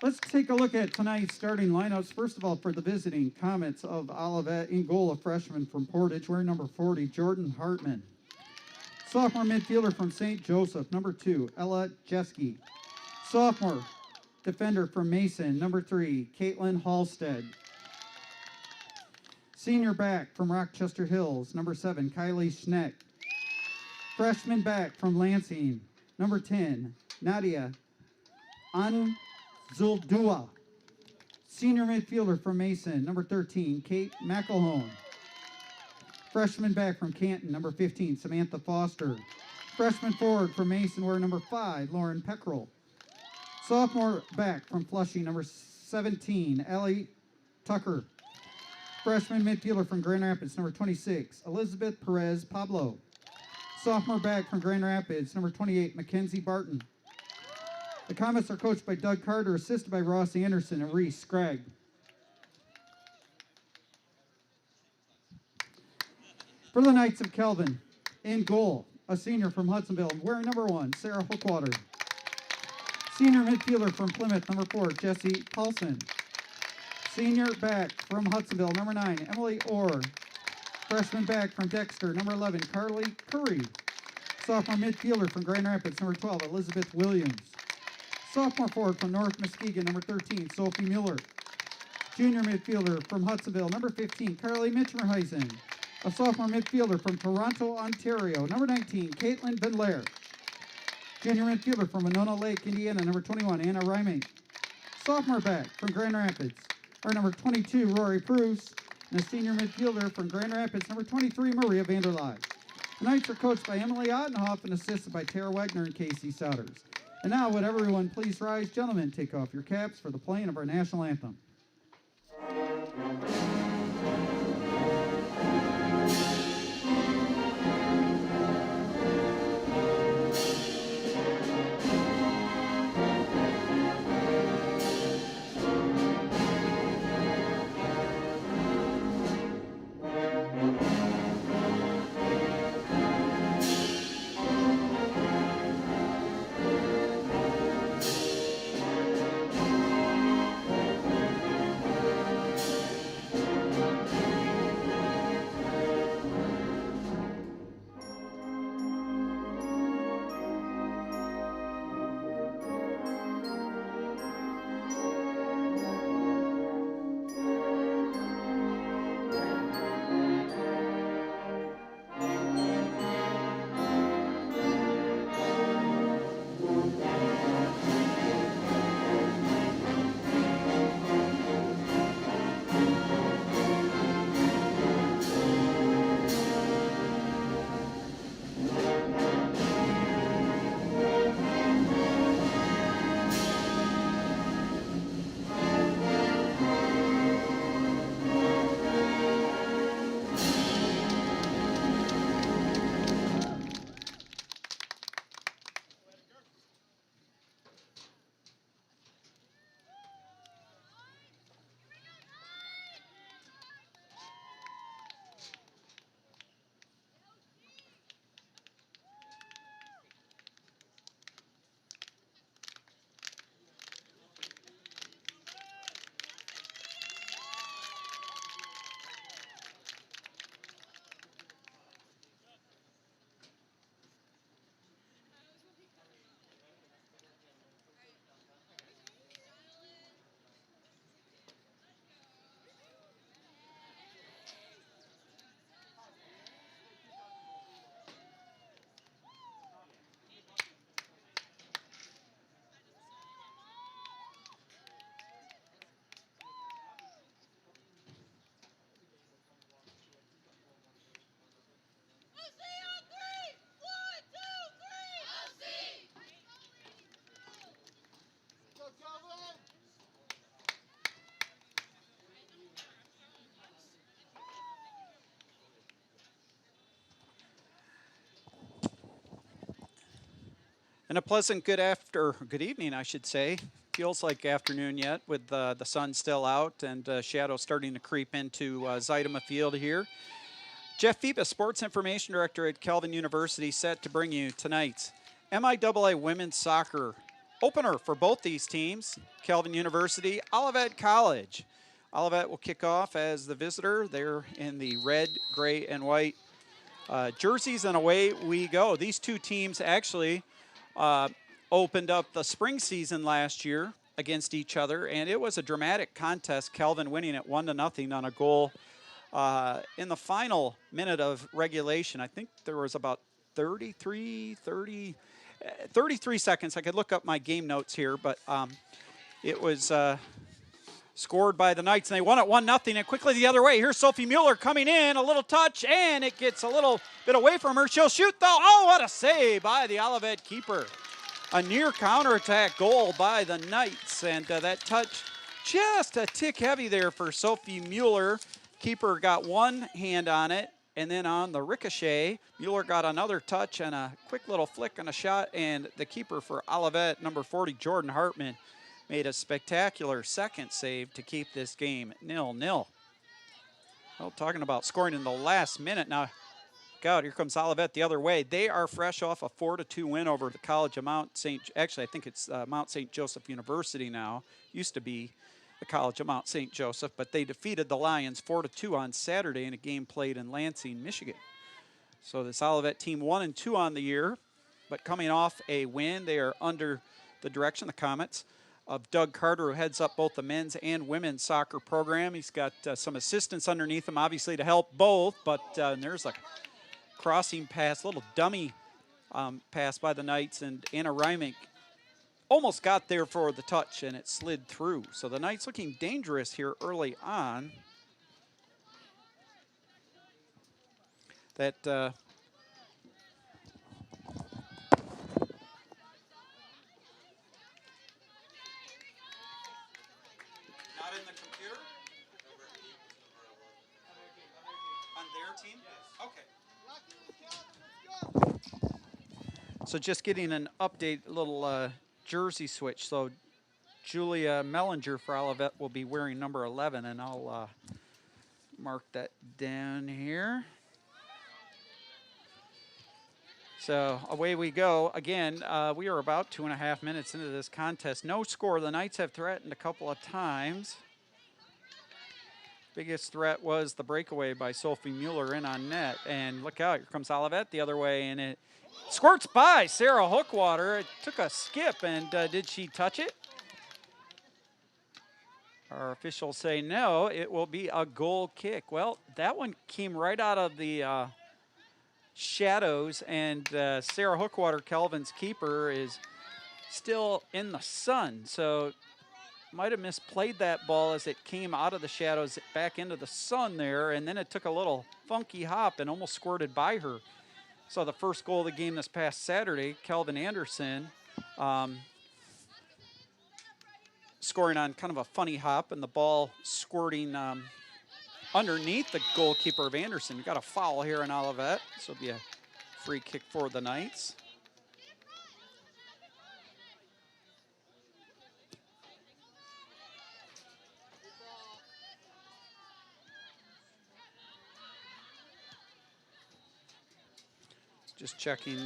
Let's take a look at tonight's starting lineups. First of all, for the visiting Comets of Olivet, in goal, a freshman from Portage, wearing number 40, Jordan Hartman. Sophomore midfielder from St. Joseph, number 2, Ella Jeske. Sophomore defender from Mason, number 3, Caitlin Halstead. Senior back from Rochester Hills, number 7, Kylie Schneck. Freshman back from Lansing, number 10, Nadia Anzuldua. Senior midfielder from Mason, number 13, Kate McElhone. Freshman back from Canton, number 15, Samantha Foster. Freshman forward from Mason, wearing number 5, Lauren Peckrell. Sophomore back from Flushing, number 17, Ellie Tucker. Freshman midfielder from Grand Rapids, number 26, Elizabeth Perez Pablo. Sophomore back from Grand Rapids, number 28, Mackenzie Barton. The Comets are coached by Doug Carter, assisted by Ross Anderson and Reese Scragg. For the Knights of Kelvin, in goal, a senior from Hudsonville, wearing number 1, Sarah Hookwater. Senior midfielder from Plymouth, number 4, Jesse Paulson. Senior back from Hudsonville, number 9, Emily Orr. Freshman back from Dexter, number 11, Carly Curry. Sophomore midfielder from Grand Rapids, number 12, Elizabeth Williams. Sophomore forward from North Muskegon, number 13, Sophie Mueller. Junior midfielder from Hudsonville, number 15, Carly Mitcherheisen. A sophomore midfielder from Toronto, Ontario, number 19, Caitlin Bendler. Junior midfielder from Winona Lake, Indiana, number 21, Anna Ryming. Sophomore back from Grand Rapids, our number 22, Rory Pruce. And a senior midfielder from Grand Rapids, number 23, Maria Vanderlaag. The Knights are coached by Emily Ottenhoff and assisted by Tara Wagner and Casey Souders. And now, would everyone please rise? Gentlemen, take off your caps for the playing of our national anthem. And a pleasant good evening, I should say. Feels like afternoon yet with the sun still out and shadows starting to creep into Zeitema Field here. Jeff Phoebus, Sports Information Director at Calvin University, set to bring you tonight's MIAA Women's Soccer opener for both these teams, Calvin University, Olivet College. Olivet will kick off as the visitor. They're in the red, gray, and white jerseys, and away we go. These two teams actually opened up the spring season last year against each other, and it was a dramatic contest. Calvin winning it 1-0 on a goal in the final minute of regulation. I think there was about 33 seconds. I could look up my game notes here, but it was scored by the Knights, and they won it 1-0, and quickly the other way. Here's Sophie Mueller coming in, a little touch, and it gets a little bit away from her. She'll shoot, though. Oh, what a save by the Olivet keeper. A near counterattack goal by the Knights, and that touch just a tick heavy there for Sophie Mueller. Keeper got one hand on it, and then on the ricochet, Mueller got another touch and a quick little flick and a shot, and the keeper for Olivet, number 40, Jordan Hartman, made a spectacular second save to keep this game 0-0. Well, talking about scoring in the last minute now. God, here comes Olivet the other way. They are fresh off a 4-2 win over the College of Mount St. Actually, I think it's Mount St. Joseph University now. Used to be the College of Mount St. Joseph, but they defeated the Lions 4-2 on Saturday in a game played in Lansing, Michigan. So this Olivet team 1-2 on the year, but coming off a win, they are under the direction, the Comets, of Doug Carter, who heads up both the men's and women's soccer program. He's got some assistants underneath him, obviously, to help both, but there's a crossing pass, little dummy pass by the Knights, and Anna Reimink almost got there for the touch, and it slid through. So the Knights looking dangerous here early on. That not in the computer? On their team? Okay. So just getting an update, a little jersey switch. So Julia Mellinger for Olivet will be wearing number 11, and I'll mark that down here. So away we go. Again, we are about 2.5 minutes into this contest. No score. The Knights have threatened a couple of times. Biggest threat was the breakaway by Sophie Mueller in on net. And look out, here comes Olivet the other way, and it squirts by Sarah Hookwater. It took a skip, and did she touch it? Our officials say no, it will be a goal kick. Well, that one came right out of the shadows, and Sarah Hookwater, Calvin's keeper, is still in the sun. So might have misplayed that ball as it came out of the shadows back into the sun there, and then it took a little funky hop and almost squirted by her. So the first goal of the game this past Saturday, Kelvin Anderson scoring on kind of a funny hop, and the ball squirting underneath the goalkeeper of Anderson. We got a foul here in Olivet, so it'll be a free kick for the Knights. Just checking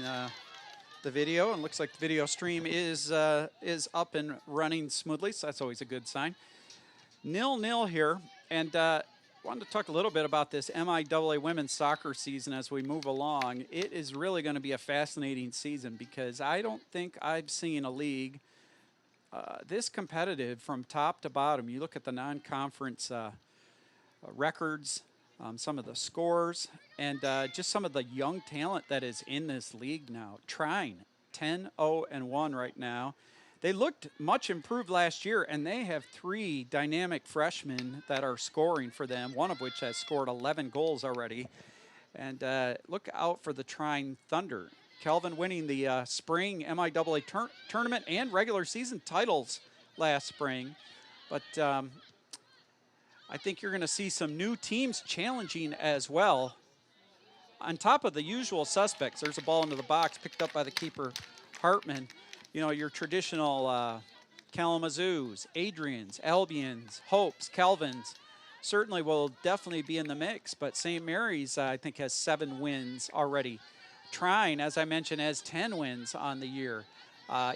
the video, and looks like the video stream is up and running smoothly, so that's always a good sign. 0-0 here, and wanted to talk a little bit about this MIAA women's soccer season as we move along. It is really going to be a fascinating season because I don't think I've seen a league this competitive from top to bottom. You look at the non-conference records, some of the scores, and just some of the young talent that is in this league now. Trine, 10-0-1 right now. They looked much improved last year, and they have 3 dynamic freshmen that are scoring for them, one of which has scored 11 goals already. And look out for the Trine Thunder. Kelvin winning the spring MIAA tournament and regular season titles last spring. But I think you're going to see some new teams challenging as well. On top of the usual suspects, there's a ball into the box picked up by the keeper, Hartman. You know, your traditional Kalamazoo's, Adrians, Albions, Hopes, Calvins certainly will definitely be in the mix. But St. Mary's, I think, has 7 wins already. Trine, as I mentioned, has 10 wins on the year.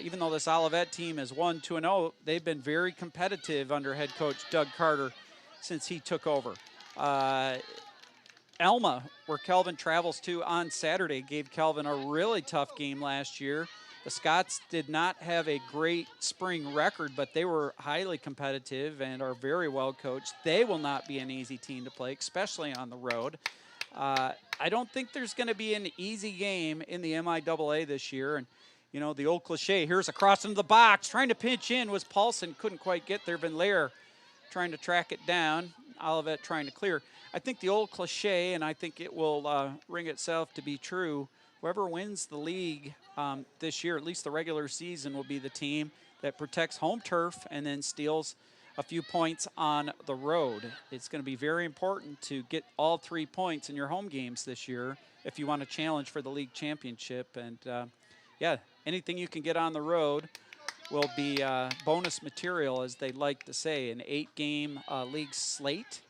Even though this Olivet team is 1-2-0, they've been very competitive under head coach Doug Carter since he took over. Elma, where Kelvin travels to on Saturday, gave Kelvin a really tough game last year. The Scots did not have a great spring record, but they were highly competitive and are very well coached. They will not be an easy team to play, especially on the road. I don't think there's going to be an easy game in the MIAA this year. And, you know, the old cliche, here's a cross into the box, trying to pinch in was Paulson, couldn't quite get there. Van Laer trying to track it down, Olivet trying to clear. I think the old cliche, and I think it will ring itself to be true, whoever wins the league this year, at least the regular season, will be the team that protects home turf and then steals a few points on the road. It's going to be very important to get all 3 points in your home games this year if you want to challenge for the league championship. And, yeah, anything you can get on the road will be bonus material, as they like to say. An 8-game league slate.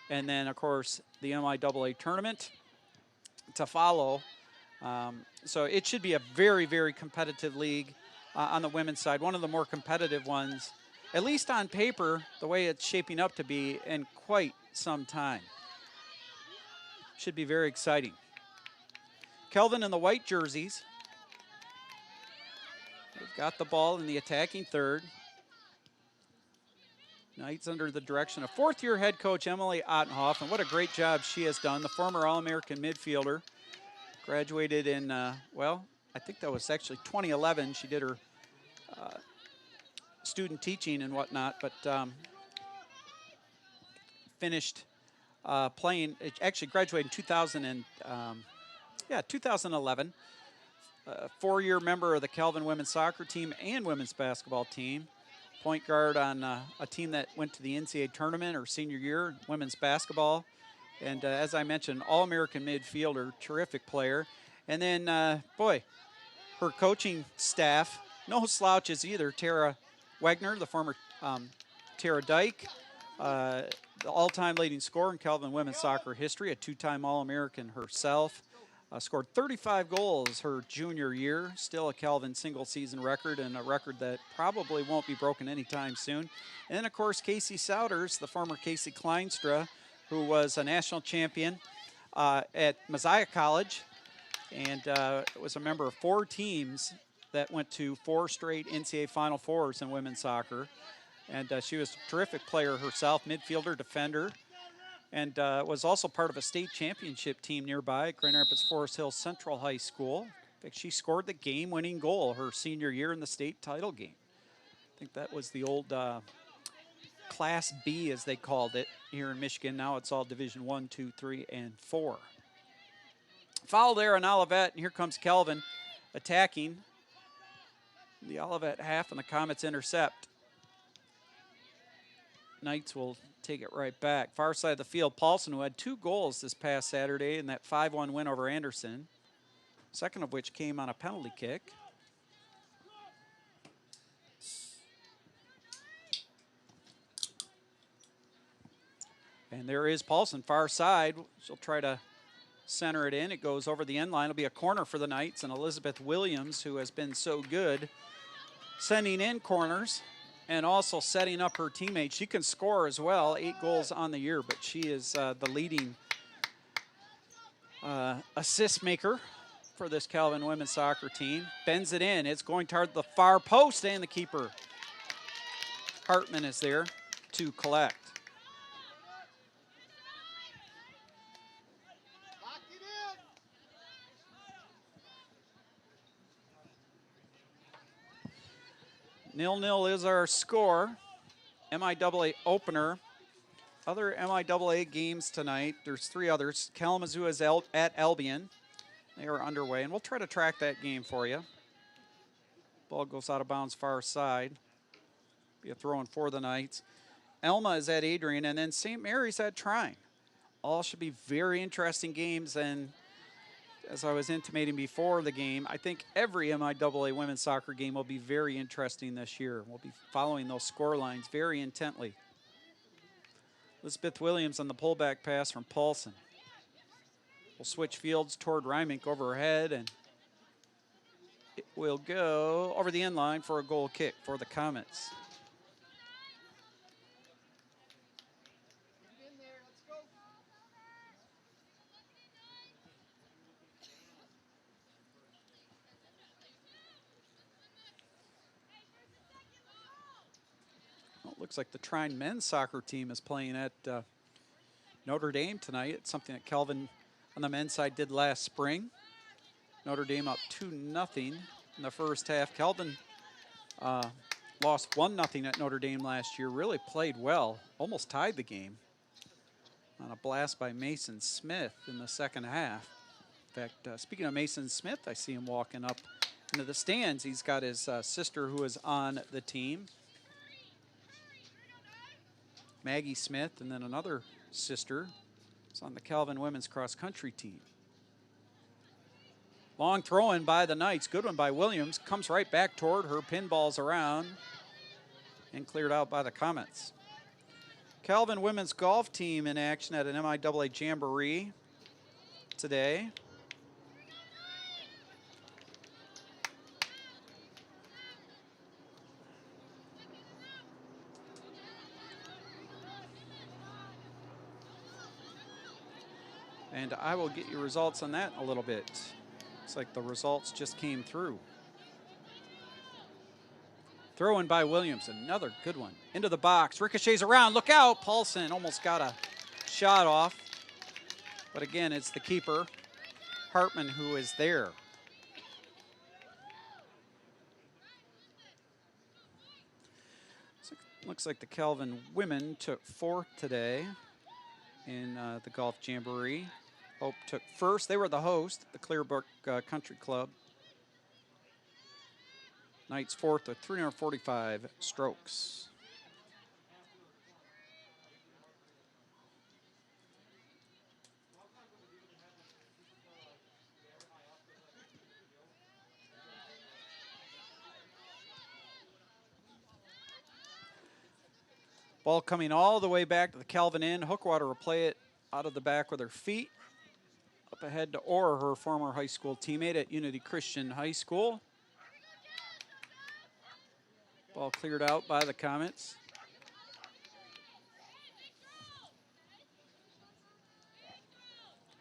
And then, of course, the MIAA tournament to follow. So it should be a very, very competitive league on the women's side. One of the more competitive ones, at least on paper, the way it's shaping up to be in quite some time. Should be very exciting. Kelvin in the white jerseys. They've got the ball in the attacking third. Knights under the direction of fourth-year head coach Emily Ottenhoff, and what a great job she has done. The former All-American midfielder, graduated in, well, I think that was actually 2011. She did her student teaching and whatnot, but finished playing, actually graduated in 2011. 4-year member of the Kelvin women's soccer team and women's basketball team. Point guard on a team that went to the NCAA tournament her senior year, women's basketball. And as I mentioned, All-American midfielder, terrific player. And then, boy, her coaching staff, no slouches either. Tara Wegner, the former Tara Dyke, the all-time leading scorer in Kelvin women's soccer history, a 2-time All-American herself. Scored 35 goals her junior year, still a Kelvin single-season record, and a record that probably won't be broken anytime soon. And then, of course, Casey Souders, the former Casey Kleinstra, who was a national champion at Messiah College and was a member of 4 teams that went to 4 straight NCAA Final Fours in women's soccer. And she was a terrific player herself, midfielder, defender, and was also part of a state championship team nearby at Grand Rapids Forest Hills Central High School. In fact, she scored the game-winning goal her senior year in the state title game. I think that was the old Class B, as they called it here in Michigan. Now it's all Division 1, 2, 3, and 4. Foul there on Olivet, and here comes Kelvin attacking the Olivet half, and the Comets intercept. Knights will take it right back. Far side of the field, Paulson, who had 2 goals this past Saturday in that 5-1 win over Anderson, second of which came on a penalty kick. And there is Paulson, far side. She'll try to center it in. It goes over the end line. It'll be a corner for the Knights, and Elizabeth Williams, who has been so good sending in corners and also setting up her teammates. She can score as well, 8 goals on the year, but she is the leading assist maker for this Kelvin women's soccer team. Bends it in. It's going toward the far post, and the keeper, Hartman, is there to collect. Nil-nil is our score. MIAA opener. Other MIAA games tonight, there's 3 others. Kalamazoo is at Albion. They are underway, and we'll try to track that game for you. Ball goes out of bounds far side. Be a throw-in for the Knights. Elma is at Adrian, and then St. Mary's at Trine. All should be very interesting games, and as I was intimating before the game, I think every MIAA women's soccer game will be very interesting this year. We'll be following those score lines very intently. Elizabeth Williams on the pullback pass from Paulson. We'll switch fields toward Reimink over her head, and it will go over the end line for a goal kick for the Comets. Well, it looks like the Trine men's soccer team is playing at Notre Dame tonight. It's something that Kelvin on the men's side did last spring. Notre Dame up 2-0 in the first half. Kelvin lost 1-0 at Notre Dame last year. Really played well. Almost tied the game on a blast by Mason Smith in the second half. In fact, speaking of Mason Smith, I see him walking up into the stands. He's got his sister who is on the team, Maggie Smith, and then another sister is on the Calvin women's cross country team. Long throw in by the Knights. Good one by Williams. Comes right back toward her. Pinballs around and cleared out by the Comets. Calvin women's golf team in action at an MIAA Jamboree today. And I will get you results on that in a little bit. Looks like the results just came through. Throw in by Williams, another good one. Into the box, ricochets around, look out! Paulson almost got a shot off. But again, it's the keeper, Hartman, who is there. Looks like the Calvin women took fourth today in the Golf Jamboree. Hope took first. They were the host, the Clearbrook Country Club. Knights fourth with 345 strokes. Ball coming all the way back to the Calvin end. Hookwater will play it out of the back with her feet. Up ahead to Orr, her former high school teammate at Unity Christian High School. Ball cleared out by the Comets.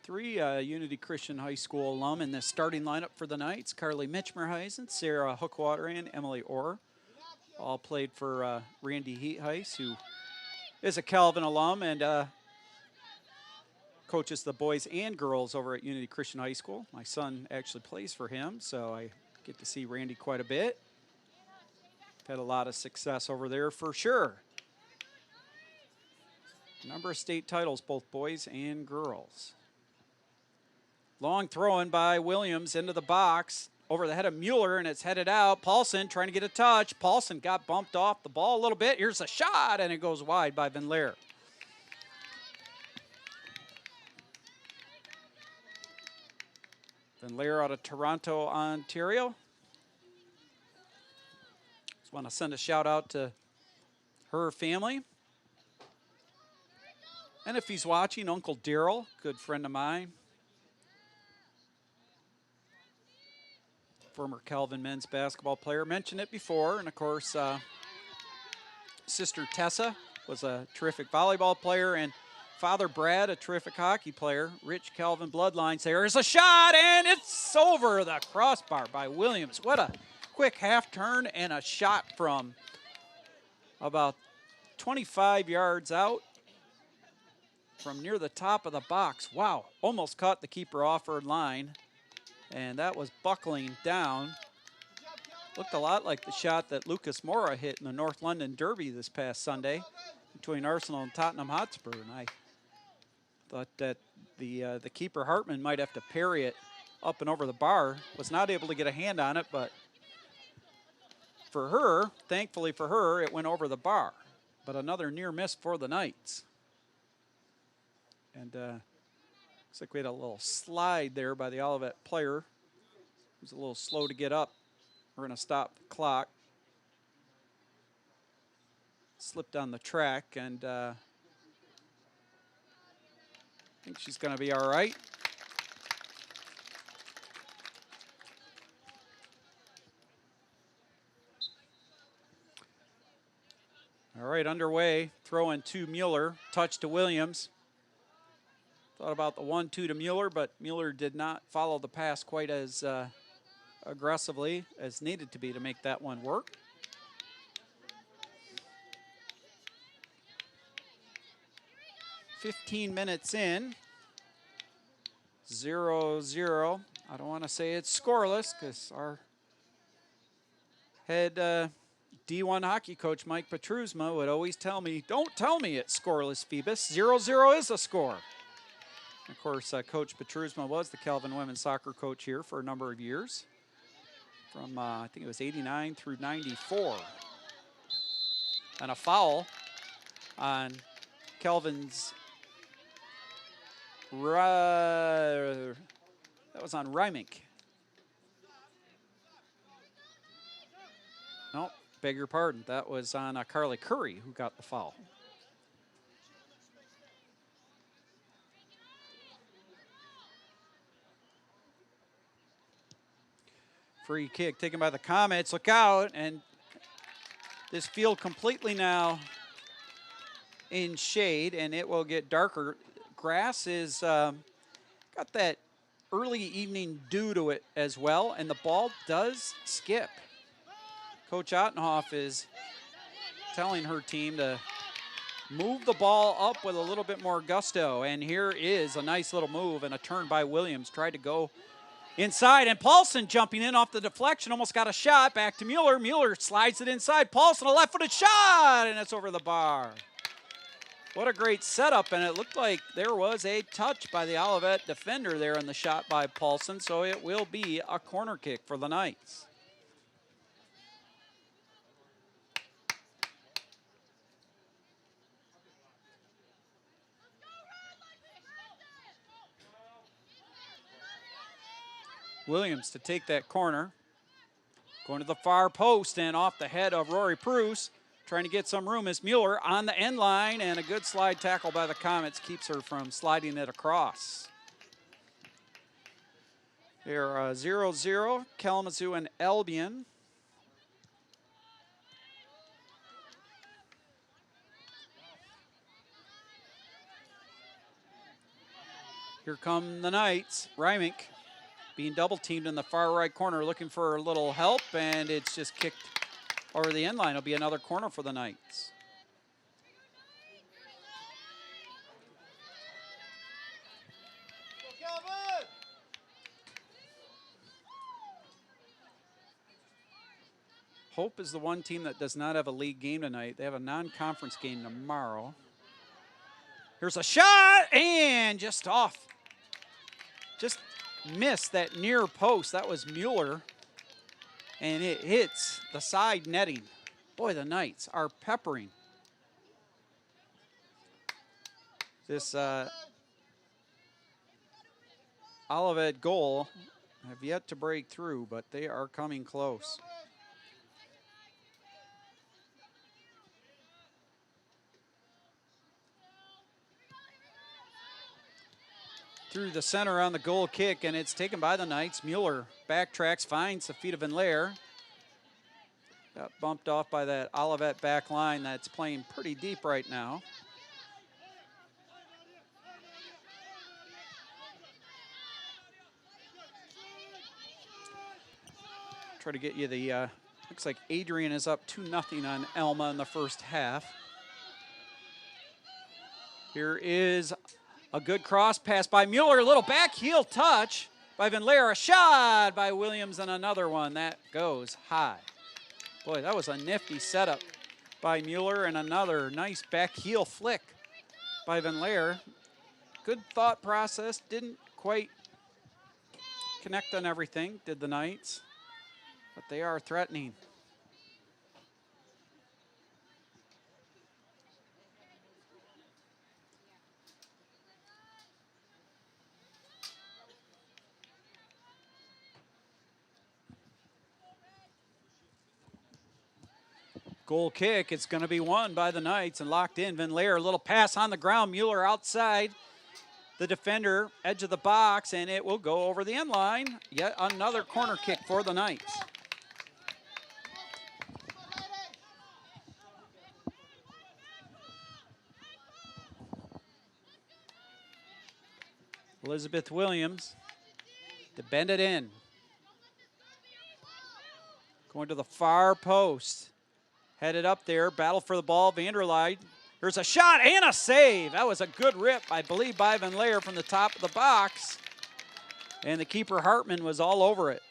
Three Unity Christian High School alum in the starting lineup for the Knights. Carly Mitchmerheisen, Sarah Hookwater, and Emily Orr. All played for Randy Heatheis, who is a Calvin alum and coaches the boys and girls over at Unity Christian High School. My son actually plays for him, so I get to see Randy quite a bit. Had a lot of success over there for sure. A number of state titles, both boys and girls. Long throw in by Williams into the box. Over the head of Mueller, and it's headed out. Paulson trying to get a touch. Paulson got bumped off the ball a little bit. Here's a shot, and it goes wide by Van Leer. Van Leer out of Toronto, Ontario. Just want to send a shout out to her family. And if he's watching, Uncle Daryl, good friend of mine. Former Calvin men's basketball player. Mentioned it before. And of course, Sister Tessa was a terrific volleyball player. And Father Brad, a terrific hockey player. Rich Calvin bloodlines. There's a shot, and it's over the crossbar by Williams. What a quick half turn and a shot from about 25 yards out from near the top of the box. Wow, almost caught the keeper off her line. And that was buckling down. Looked a lot like the shot that Lucas Mora hit in the North London Derby this past Sunday between Arsenal and Tottenham Hotspur. And I thought that the keeper Hartman might have to parry it up and over the bar. Was not able to get a hand on it, but for her, thankfully for her, it went over the bar. But another near miss for the Knights. And looks like we had a little slide there by the Olivet player. He was a little slow to get up. We're going to stop the clock. Slipped on the track, and I think she's going to be all right. All right, underway. Throw in to Mueller. Touch to Williams. Thought about the 1-2 to Mueller, but Mueller did not follow the pass quite as aggressively as needed to be to make that one work. "15 minutes in, 0-0. I don't want to say it's scoreless because our head D1 hockey coach Mike Petrusma would always tell me, don't tell me it's scoreless, Phoebus. 0-0 is a score. Of course, Coach Petrusma was the Calvin women's soccer coach here for a number of years. From, I think it was 89 through 94. And a foul on Calvin's, that was on Reimink. No, beg your pardon. That was on Carly Curry who got the foul. Free kick taken by the Comets. Look out. And this field completely now in shade, and it will get darker. Grass is got that early evening dew to it as well, and the ball does skip. Coach Ottenhoff is telling her team to move the ball up with a little bit more gusto, and here is a nice little move and a turn by Williams. Tried to go inside, and Paulson jumping in off the deflection, almost got a shot. Back to Mueller. Mueller slides it inside. Paulson, a left-footed shot, and it's over the bar. What a great setup, and it looked like there was a touch by the Olivet defender there in the shot by Paulson, so it will be a corner kick for the Knights. Williams to take that corner. Going to the far post and off the head of Rory Pruce. Trying to get some room is Mueller on the end line, and a good slide tackle by the Comets keeps her from sliding it across. Here 0-0, Kalamazoo and Albion. Here come the Knights. Reimink being double teamed in the far right corner, looking for a little help, and it's just kicked over the end line. It'll be another corner for the Knights. Hope is the one team that does not have a league game tonight. They have a non-conference game tomorrow. Here's a shot, and just off. Just missed that near post. That was Mueller. And it hits the side netting. Boy, the Knights are peppering this Olivet goal. Have yet to break through, but they are coming close. Through the center on the goal kick, and it's taken by the Knights. Mueller backtracks, finds the feet of Van Laer. Got bumped off by that Olivet back line that's playing pretty deep right now. Try to get you the, looks like Adrian is up 2-0 on Elma in the first half. Here is a good cross pass by Mueller, a little back heel touch by Van Laer, a shot by Williams, and another one that goes high. Boy, that was a nifty setup by Mueller, and another nice back heel flick by Van Laer. Good thought process, didn't quite connect on everything, did the Knights, but they are threatening. Goal kick, it's going to be won by the Knights and locked in. Van Laer, a little pass on the ground. Mueller outside the defender, edge of the box, and it will go over the end line. Yet another corner kick for the Knights. Elizabeth Williams to bend it in. Going to the far post. Headed up there, battle for the ball, Vanderleid. There's a shot and a save. That was a good rip, I believe, by Van Leer from the top of the box. And the keeper, Hartman, was all over it.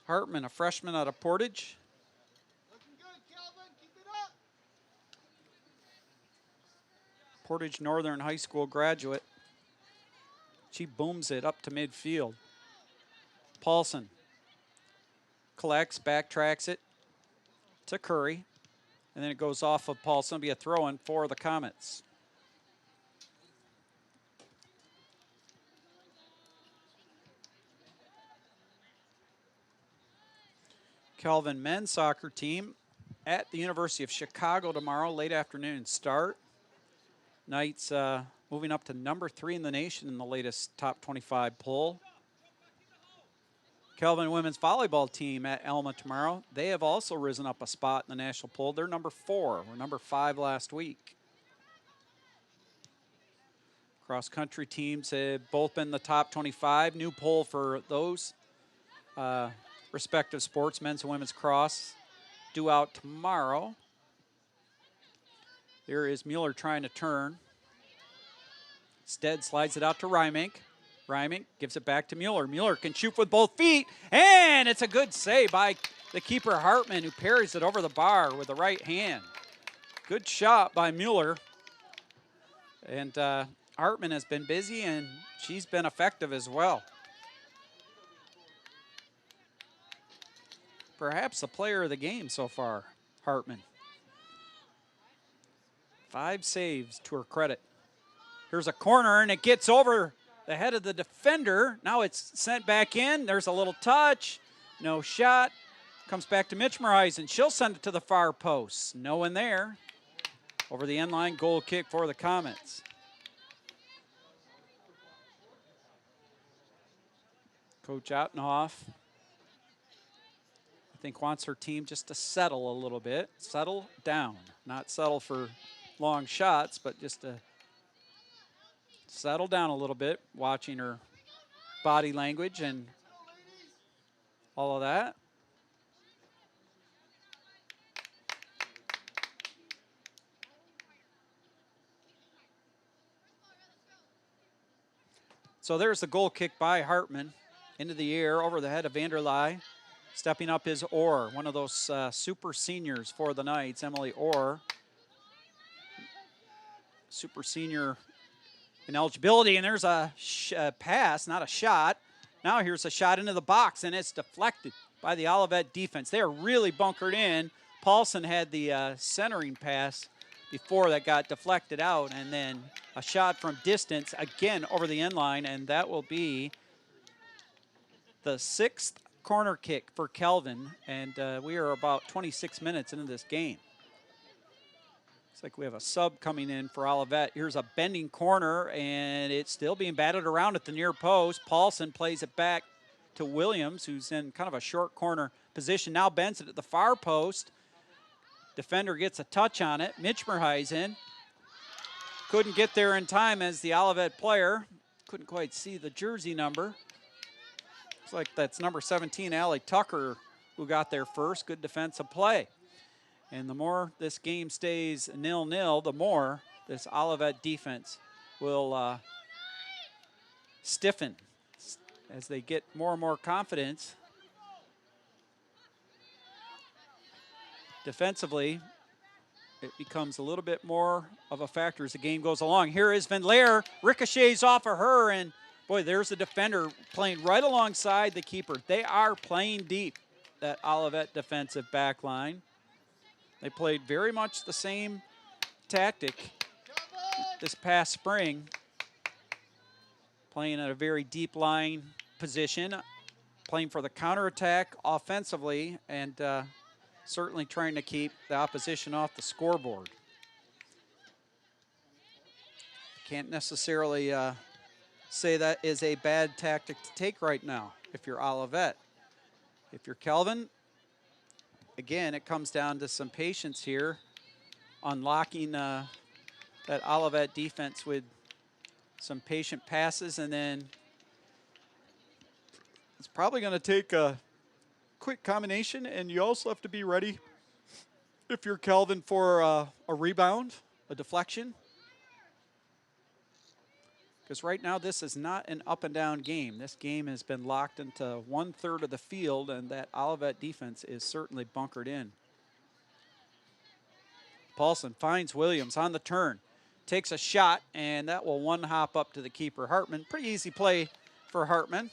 Hartman, a freshman out of Portage. Looking good, Calvin. Keep it up. Portage Northern High School graduate. She booms it up to midfield. Paulson collects, backtracks it to Curry. And then it goes off of Paulson. It'll be a throw-in for the Comets. Kelvin men's soccer team at the University of Chicago tomorrow, late afternoon start. Knights moving up to number 3 in the nation in the latest top 25 poll. Kelvin women's volleyball team at Elma tomorrow. They have also risen up a spot in the national poll. They're number 4. We're number 5 last week. Cross-country teams have both been the top 25. New poll for those respective sports, men's and women's cross, due out tomorrow. There is Mueller trying to turn. Stead slides it out to Rymink. Rymink gives it back to Mueller. Mueller can shoot with both feet, and it's a good save by the keeper Hartman, who parries it over the bar with the right hand. Good shot by Mueller. And Hartman has been busy, and she's been effective as well. Perhaps the player of the game so far, Hartman. 5 saves to her credit. Here's a corner, and it gets over the head of the defender. Now it's sent back in. There's a little touch. No shot. Comes back to Mitchmerheisen. She'll send it to the far post. No one there. Over the end line, goal kick for the Comets. Coach Ottenhoff, I think, wants her team just to settle a little bit. Settle down. Not settle for long shots, but just to settle down a little bit, watching her body language and all of that. So there's the goal kick by Hartman into the air over the head of Vanderleid. Stepping up is Orr, one of those super seniors for the Knights, Emily Orr. Super senior in eligibility, and there's a pass, not a shot. Now here's a shot into the box, and it's deflected by the Olivet defense. They are really bunkered in. Paulson had the centering pass before that got deflected out, and then a shot from distance, again over the end line, and that will be the 6th corner kick for Kelvin, and we are about 26 minutes into this game. Looks like we have a sub coming in for Olivet. Here's a bending corner, and it's still being batted around at the near post. Paulson plays it back to Williams, who's in kind of a short corner position. Now bends it at the far post. Defender gets a touch on it. Mitchmerheisen couldn't get there in time as the Olivet player. Couldn't quite see the jersey number. Looks like that's number 17, Allie Tucker, who got there first. Good defensive play. And the more this game stays 0-0, the more this Olivet defense will stiffen as they get more and more confidence. Defensively, it becomes a little bit more of a factor as the game goes along. Here is Van Leer, ricochets off of her, and boy, there's the defender playing right alongside the keeper. They are playing deep, that Olivet defensive back line. They played very much the same tactic this past spring, playing at a very deep line position, playing for the counterattack offensively, and certainly trying to keep the opposition off the scoreboard. Can't necessarily say that is a bad tactic to take right now if you're Olivet. If you're Kelvin, again, it comes down to some patience here, unlocking that Olivet defense with some patient passes, and then it's probably going to take a quick combination, and you also have to be ready if you're Kelvin for a rebound, a deflection. Because right now this is not an up and down game. This game has been locked into 1/3 of the field, and that Olivet defense is certainly bunkered in. Paulson finds Williams on the turn, takes a shot, and that will one hop up to the keeper, Hartman. Pretty easy play for Hartman.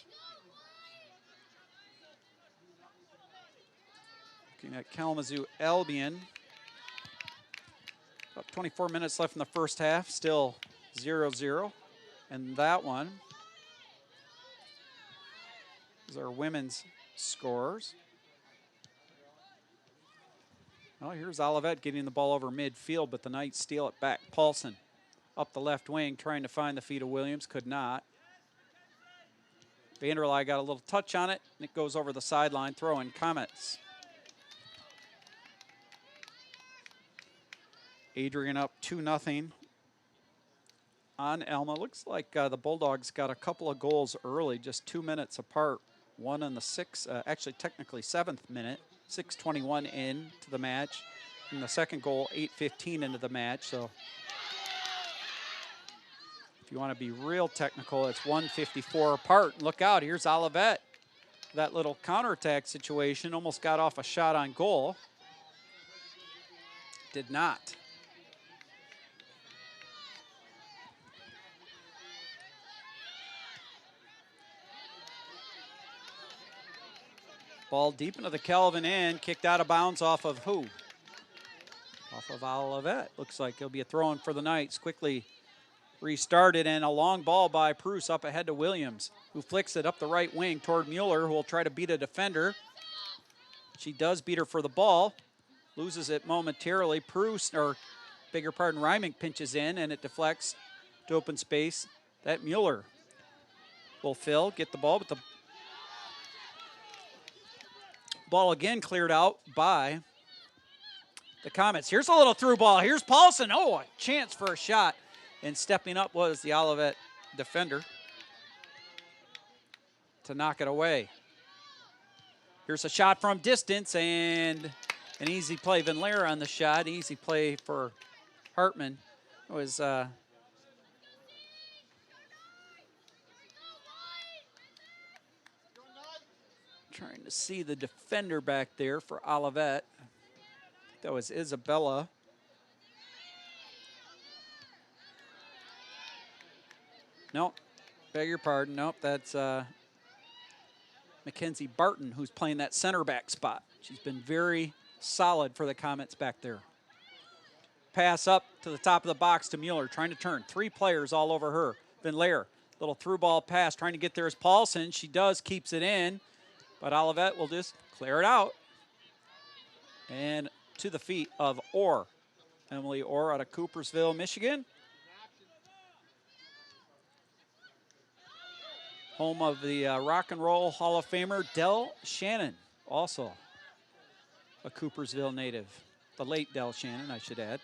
Looking at Kalamazoo Albion. About 24 minutes left in the first half, still 0-0. And that one is our women's scores. Well, here's Olivet getting the ball over midfield, but the Knights steal it back. Paulson up the left wing, trying to find the feet of Williams, could not. Vanderlei got a little touch on it, and it goes over the sideline. Throw in Comets. Adrian up 2-0 on Alma. Looks like the Bulldogs got a couple of goals early, just 2 minutes apart. One in the actually technically 7th minute, 6:21 into the match. And the second goal, 8:15 into the match. So if you want to be real technical, it's 1:54 apart. And look out, here's Olivet. That little counterattack situation almost got off a shot on goal. Did not. Ball deep into the Kelvin end, kicked out of bounds off of who? Off of Olivet. Looks like it'll be a throw-in for the Knights. Quickly restarted, and a long ball by Pruce up ahead to Williams, who flicks it up the right wing toward Mueller, who will try to beat a defender. She does beat her for the ball. Loses it momentarily. Pruce, or bigger pardon, Reimink pinches in, and it deflects to open space. That Mueller will fill, get the ball, but the ball again cleared out by the Comets. Here's a little through ball. Here's Paulson. Oh, a chance for a shot. And stepping up was the Olivet defender to knock it away. Here's a shot from distance, and an easy play. Van Leer on the shot. Easy play for Hartman. It was trying to see the defender back there for Olivet. That was Isabella. Nope, beg your pardon. Nope, that's Mackenzie Barton, who's playing that center back spot. She's been very solid for the Comets back there. Pass up to the top of the box to Mueller, trying to turn. 3 players all over her. Van Leer, little through ball pass, trying to get there is Paulson. She does, keeps it in. But Olivet will just clear it out. And to the feet of Orr. Emily Orr out of Coopersville, Michigan. Home of the Rock and Roll Hall of Famer, Del Shannon. Also a Coopersville native. The late Del Shannon, I should add.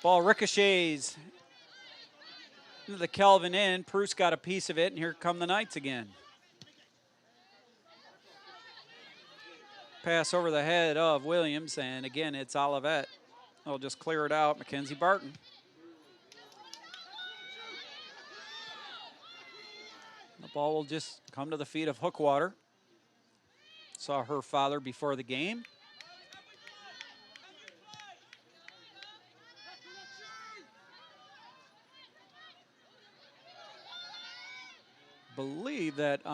Ball ricochets into the Kelvin end. Pruce got a piece of it, and here come the Knights again. Pass over the head of Williams, and again, it's Olivet. They'll just clear it out. Mackenzie Barton. The ball will just come to the feet of Hookwater. Saw her father before the game. Believe that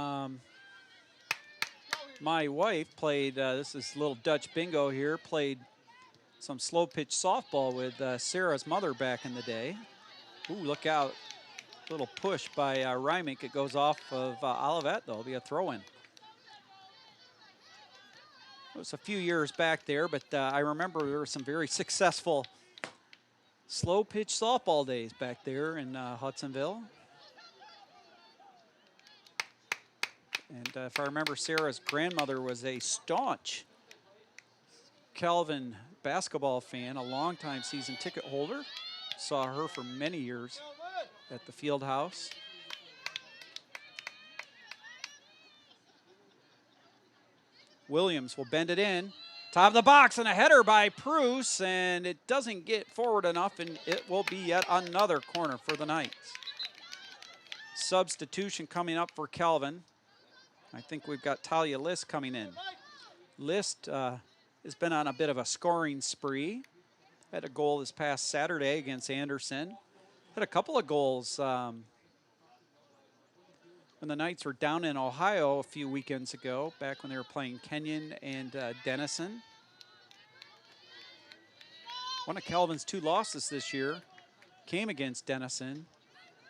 my wife played, this is little Dutch bingo here, played some slow pitch softball with Sarah's mother back in the day. Ooh, look out. Little push by Reimink. It goes off of Olivet, though. It'll be a throw-in. It was a few years back there, but I remember there were some very successful slow pitch softball days back there in Hudsonville. And if I remember, Sarah's grandmother was a staunch Kelvin basketball fan, a longtime season ticket holder. Saw her for many years at the field house. Williams will bend it in. Top of the box and a header by Pruce, and it doesn't get forward enough, and it will be yet another corner for the Knights. Substitution coming up for Kelvin. I think we've got Talia List coming in. List has been on a bit of a scoring spree. Had a goal this past Saturday against Anderson. Had a couple of goals when the Knights were down in Ohio a few weekends ago, back when they were playing Kenyon and Denison. One of Kelvin's 2 losses this year came against Denison.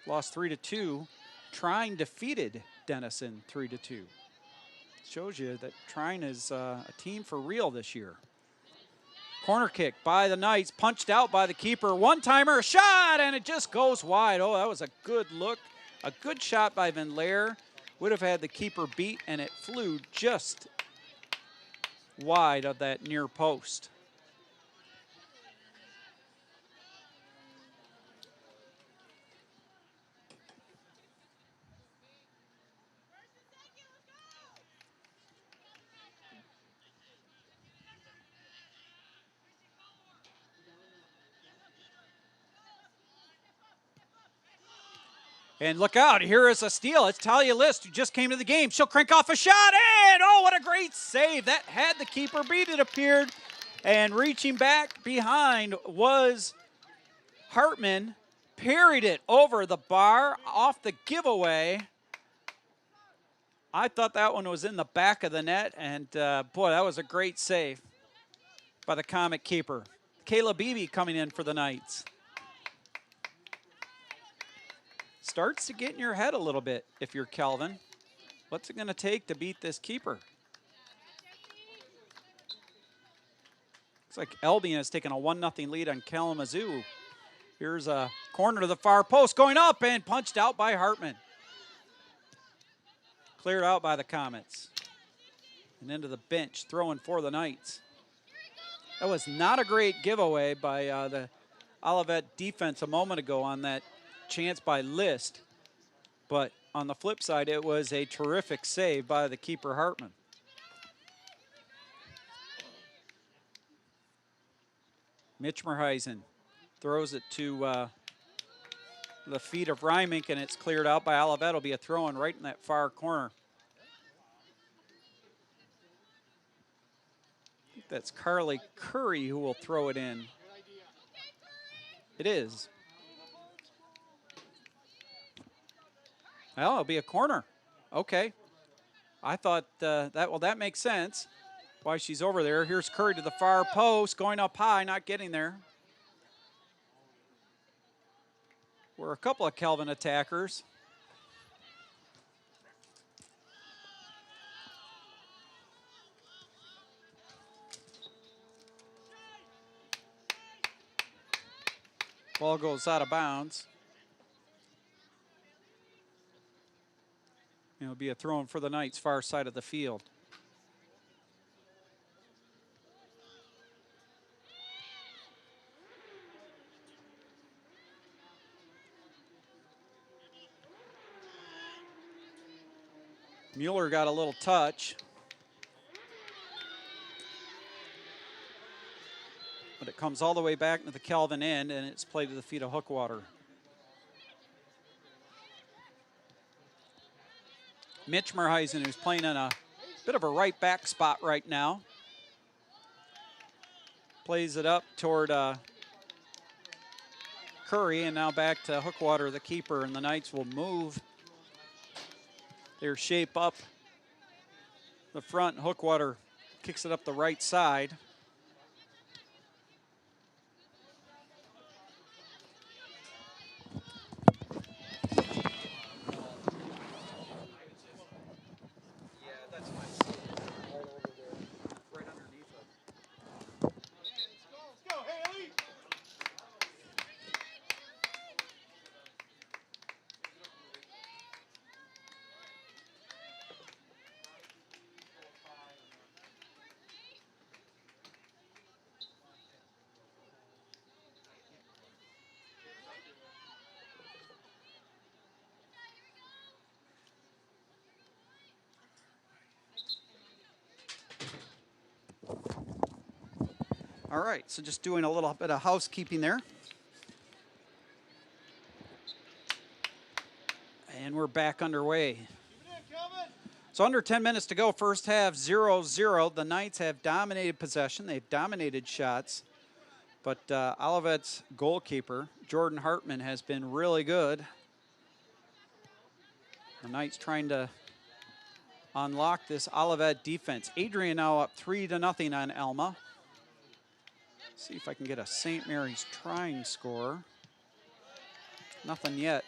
Lost 3-2. Trine defeated Denison 3-2. Shows you that Trine is a team for real this year. Corner kick by the Knights, punched out by the keeper. One-timer, shot, and it just goes wide. Oh, that was a good look. A good shot by Van Laer. Would have had the keeper beat, and it flew just wide of that near post. And look out, here is a steal. It's Talia List who just came to the game. She'll crank off a shot, and oh, what a great save. That had the keeper beat, it appeared. And reaching back behind was Hartman. Parried it over the bar off the giveaway. I thought that one was in the back of the net, and boy, that was a great save by the Comet keeper. Kayla Beebe coming in for the Knights. Starts to get in your head a little bit if you're Kelvin. What's it going to take to beat this keeper? Looks like Albion has taken a 1-0 lead on Kalamazoo. Here's a corner to the far post, going up and punched out by Hartman. Cleared out by the Comets. And into the bench, throwing for the Knights. That was not a great giveaway by the Olivet defense a moment ago on that chance by List, but on the flip side, it was a terrific save by the keeper Hartman. Mitchmerheisen throws it to the feet of Rymink, and it's cleared out by Olivet. It'll be a throw-in right in that far corner. I think that's Carly Curry who will throw it in. It is. Well, it'll be a corner. Okay. I thought that makes sense why she's over there. Here's Curry to the far post, going up high, not getting there. We're a couple of Kelvin attackers. Ball goes out of bounds. It'll be a throw-in for the Knights, far side of the field. Mueller got a little touch. But it comes all the way back to the Kelvin end, and it's played to the feet of Hookwater. Mitchmerheisen, who's playing in a bit of a right back spot right now. Plays it up toward Curry, and now back to Hookwater, the keeper, and the Knights will move their shape up the front. Hookwater kicks it up the right side. All right, so just doing a little bit of housekeeping there. And we're back underway. So under 10 minutes to go, first half 0-0. The Knights have dominated possession. They've dominated shots. But Olivet's goalkeeper, Jordan Hartman, has been really good. The Knights trying to unlock this Olivet defense. Adrian now up 3-0 on Elma. See if I can get a St. Mary's trying score. Nothing yet.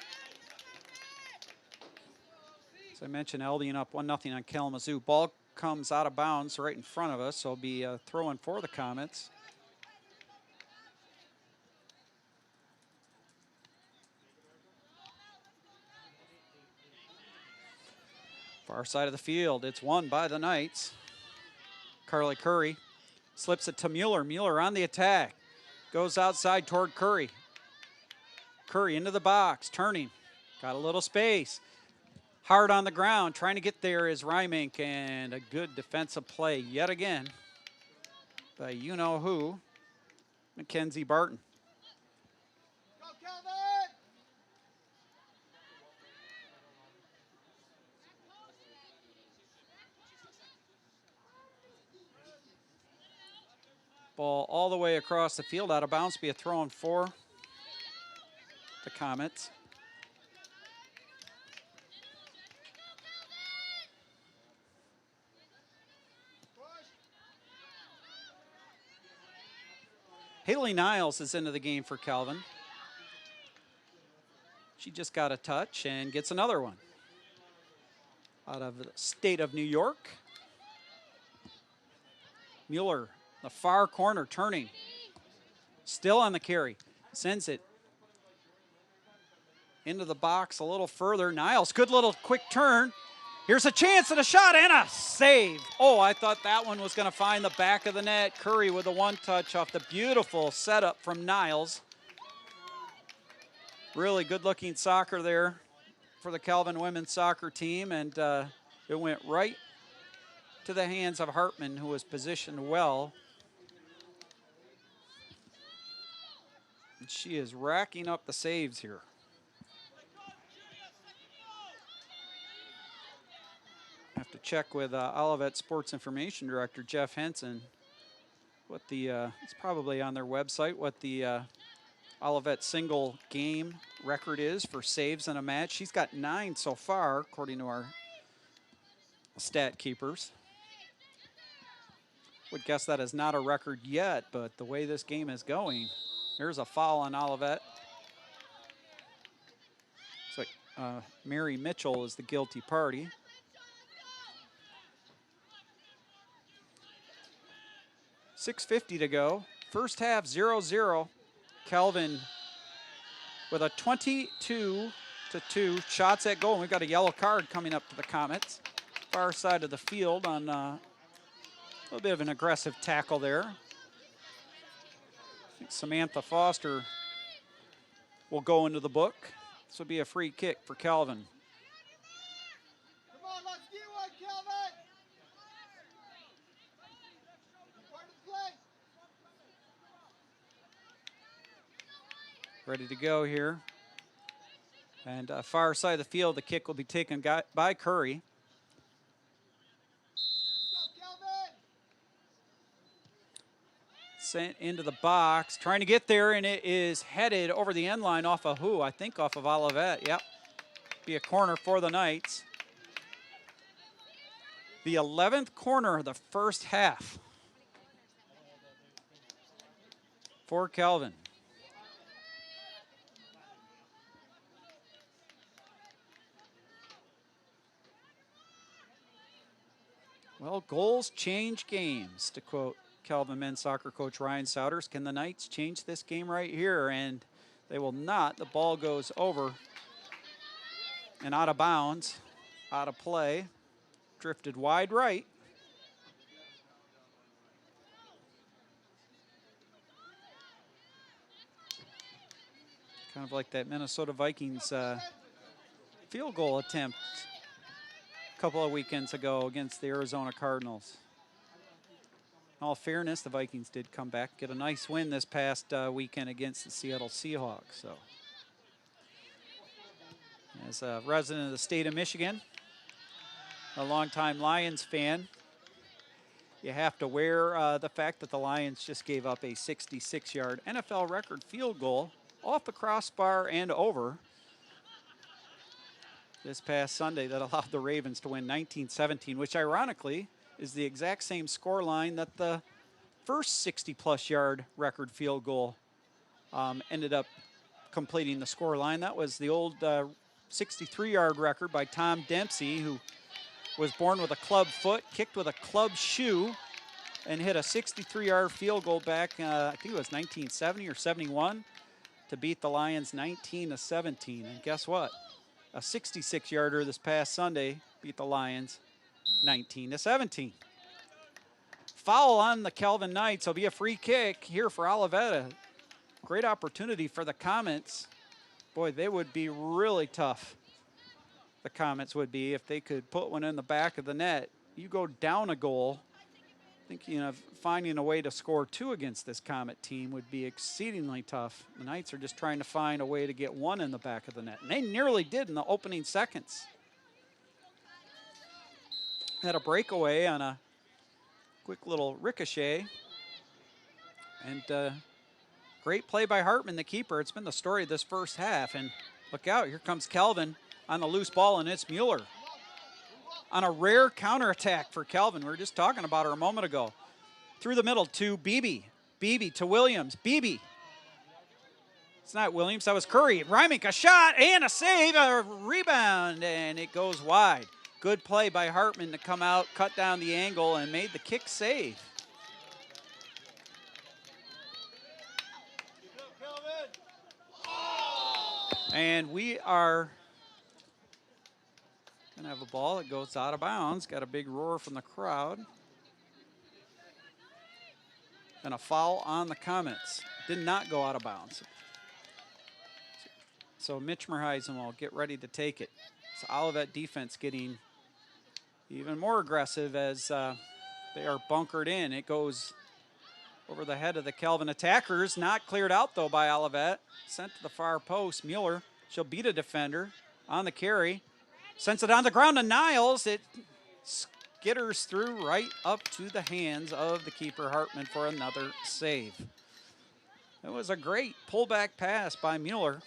As I mentioned, Albion up 1-0 on Kalamazoo. Ball comes out of bounds right in front of us, so it'll be a throw-in for the Comets. Far side of the field, it's won by the Knights. Carly Curry slips it to Mueller. Mueller on the attack. Goes outside toward Curry. Curry into the box, turning. Got a little space. Hard on the ground, trying to get there is Rymink, and a good defensive play yet again by you-know-who, Mackenzie Barton. Go, Calvin! Ball all the way across the field, out of bounds, be a throw-in for the Comets. Haley Niles is into the game for Calvin. She just got a touch and gets another one. Out of the state of New York. Mueller, the far corner, turning. Still on the carry. Sends it into the box a little further. Niles, good little quick turn. Here's a chance and a shot and a save. Oh, I thought that one was going to find the back of the net. Curry with a one-touch off the beautiful setup from Niles. Really good-looking soccer there for the Calvin women's soccer team, and it went right to the hands of Hartman, who was positioned well. And she is racking up the saves here. I have to check with Olivet Sports Information Director Jeff Henson what the, it's probably on their website, what the Olivet single game record is for saves in a match. She's got 9 so far, according to our stat keepers. Would guess that is not a record yet, but the way this game is going, there's a foul on Olivet. Looks like Mary Mitchell is the guilty party. .650 to go. First half 0-0. Calvin with a 22-2 shots at goal. And we've got a yellow card coming up to the Comets. Far side of the field on a little bit of an aggressive tackle there. I think Samantha Foster will go into the book. This will be a free kick for Calvin. Come on, let's get one, Calvin! Part of the play. Ready to go here. And far side of the field, the kick will be taken by Curry. Go, Calvin! Sent into the box, trying to get there, and it is headed over the end line off of who? I think off of Olivet. Yep. Be a corner for the Knights. The 11th corner of the first half for Calvin. Well, goals change games, to quote Calvin men's soccer coach Ryan Souders. Can the Knights change this game right here? And they will not. The ball goes over and out of bounds, out of play, drifted wide right. Kind of like that Minnesota Vikings field goal attempt a couple of weekends ago against the Arizona Cardinals. In all fairness, the Vikings did come back, get a nice win this past weekend against the Seattle Seahawks. So, as a resident of the state of Michigan, a longtime Lions fan, you have to wear the fact that the Lions just gave up a 66-yard NFL record field goal off the crossbar and over this past Sunday that allowed the Ravens to win 19-17, which ironically is the exact same score line that the first 60-plus yard record field goal ended up completing the score line. That was the old 63-yard record by Tom Dempsey, who was born with a club foot, kicked with a club shoe, and hit a 63-yard field goal back, I think it was 1970 or 71, to beat the Lions 19-17. And guess what? A 66-yarder this past Sunday beat the Lions 19-17. Foul on the Kelvin Knights. It'll be a free kick here for Olivet. Great opportunity for the Comets. Boy, they would be really tough. The Comets would be if they could put one in the back of the net. You go down a goal, thinking of finding a way to score two against this Comet team would be exceedingly tough. The Knights are just trying to find a way to get one in the back of the net. And they nearly did in the opening seconds. Had a breakaway on a quick little ricochet. And great play by Hartman, the keeper. It's been the story of this first half. And look out, here comes Kelvin on the loose ball, and it's Mueller. On a rare counterattack for Kelvin. We were just talking about her a moment ago. Through the middle to Beebe. Beebe to Williams. Beebe. It's not Williams, that was Curry. Reimick, a shot and a save, a rebound, and it goes wide. Good play by Hartman to come out, cut down the angle, and made the kick save. And we are going to have a ball that goes out of bounds. Got a big roar from the crowd. And a foul on the Comets. Did not go out of bounds. So Mitch Merheisen will get ready to take it. So Olivet defense getting even more aggressive as they are bunkered in. It goes over the head of the Kelvin attackers. Not cleared out, though, by Olivet. Sent to the far post. Mueller, she'll beat a defender on the carry. Sends it on the ground to Niles. It skitters through right up to the hands of the keeper, Hartman, for another save. It was a great pullback pass by Mueller.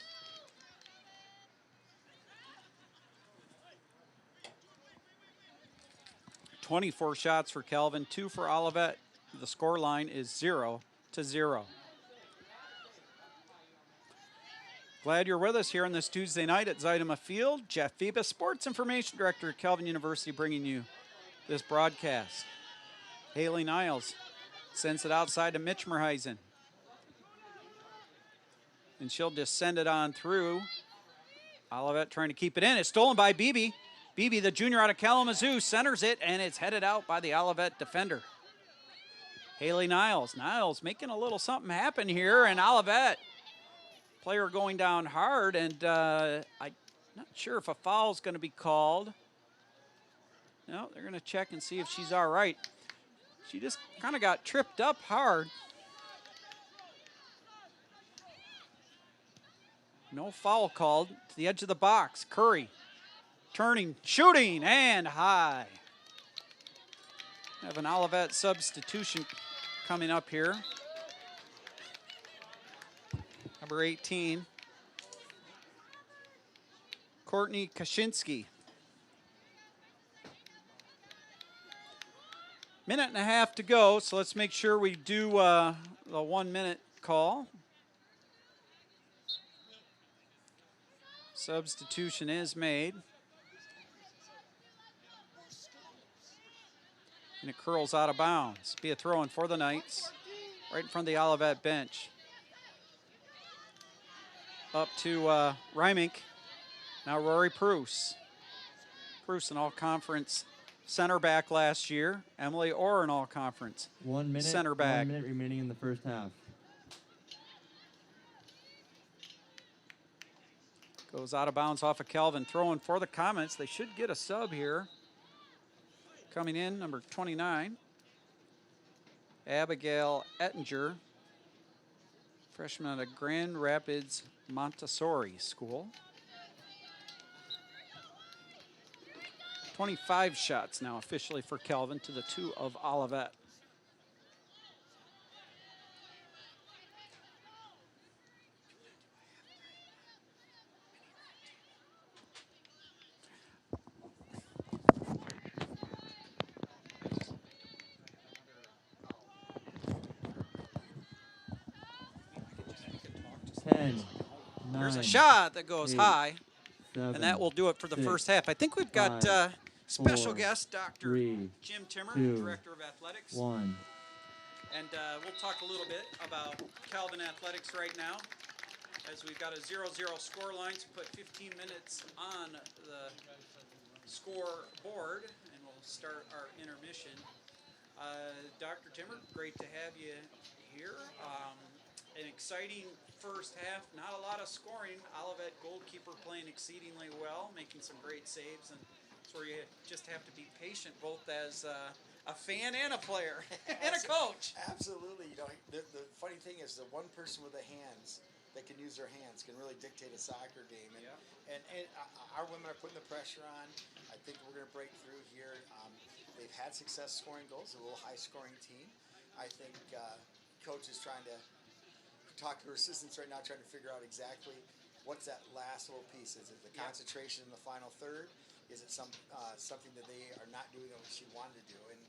.24 shots for Kelvin, 2 for Olivet. The score line is 0-0. Glad you're with us here on this Tuesday night at Zeidema Field. Jeff Phoebus, Sports Information Director at Kelvin University, bringing you this broadcast. Haley Niles sends it outside to Mitch Merheisen. And she'll just send it on through. Olivet trying to keep it in. It's stolen by Beebe. Beebe, the junior out of Kalamazoo, centers it, and it's headed out by the Olivet defender. Haley Niles. Niles making a little something happen here, and Olivet player going down hard, and I'm not sure if a foul is going to be called. No, they're going to check and see if she's all right. She just kind of got tripped up hard. No foul called. To the edge of the box. Curry turning, shooting, and high. Have an Olivet substitution coming up here. Number 18, Courtney Kaczynski. Minute and a half to go, so let's make sure we do the 1 minute call. Substitution is made. And it curls out of bounds. Be a throw-in for the Knights, right in front of the Olivet bench. Up to Reimick. Now Rory Pruce. Pruce, an all-conference center back last year. Emily Orr, an all-conference 1 minute, center back. 1 minute remaining in the first half. Goes out of bounds off of Kelvin. Throwing for the Comets. They should get a sub here. Coming in, number 29. Abigail Ettinger, freshman at Grand Rapids Montessori School. 25 shots now officially for Calvin to the 2 of Olivet. There's a shot that goes high, and that will do it for the first half. I think we've got special guest, Dr. Jim Timmer, Director of Athletics. And we'll talk a little bit about Calvin Athletics right now, as we've got a 0-0 score line to put 15 minutes on the scoreboard, and we'll start our intermission. Dr. Timmer, great to have you here. An exciting first half, not a lot of scoring. Olivet goalkeeper playing exceedingly well, making some great saves, and that's where you just have to be patient, both as a fan and a player and a coach. Absolutely. You know, the funny thing is the one person with the hands that can use their hands can really dictate a soccer game. And our women are putting the pressure on. I think we're going to break through here. They've had success scoring goals, a little high-scoring team. I think coach is trying to talk to her assistants right now, trying to figure out exactly what's that last little piece. Is it the concentration in the final third? Is it something that they are not doing what she wanted to do? And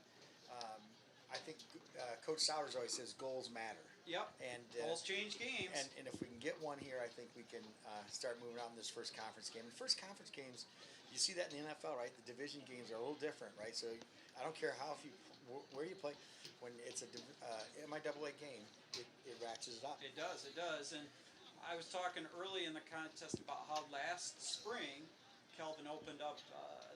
I think Coach Sowers always says goals matter. Yep. And goals change games. And if we can get one here, I think we can start moving on in this first conference game. And first conference games, you see that in the NFL, right? The division games are a little different, right? So I don't care where you play. When it's a MIAA game, it ratchets it up. It does. And I was talking early in the contest about how last spring Calvin opened up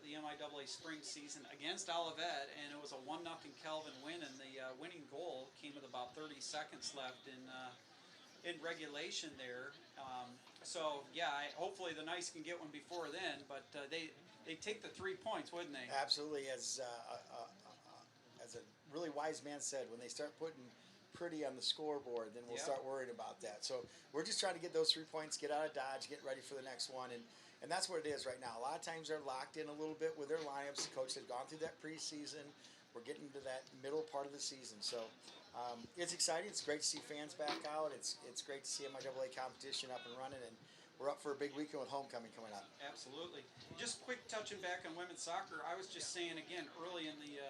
the MIAA spring season against Olivet, and it was a 1-0 Calvin win, and the winning goal came with about 30 seconds left in regulation there. Hopefully the Knights can get one before then, but they take the 3 points, wouldn't they? Absolutely. As a really wise man said, when they start putting pretty on the scoreboard, then we'll start worrying about that. So we're just trying to get those 3 points, get out of Dodge, get ready for the next one, and that's what it is right now. A lot of times they're locked in a little bit with their lineups. The coach has gone through that preseason. We're getting to that middle part of the season, so it's exciting. It's great to see fans back out. It's great to see MIAA competition up and running, and we're up for a big weekend with homecoming coming up. Absolutely. Just quick touching back on women's soccer. I was just saying again early in the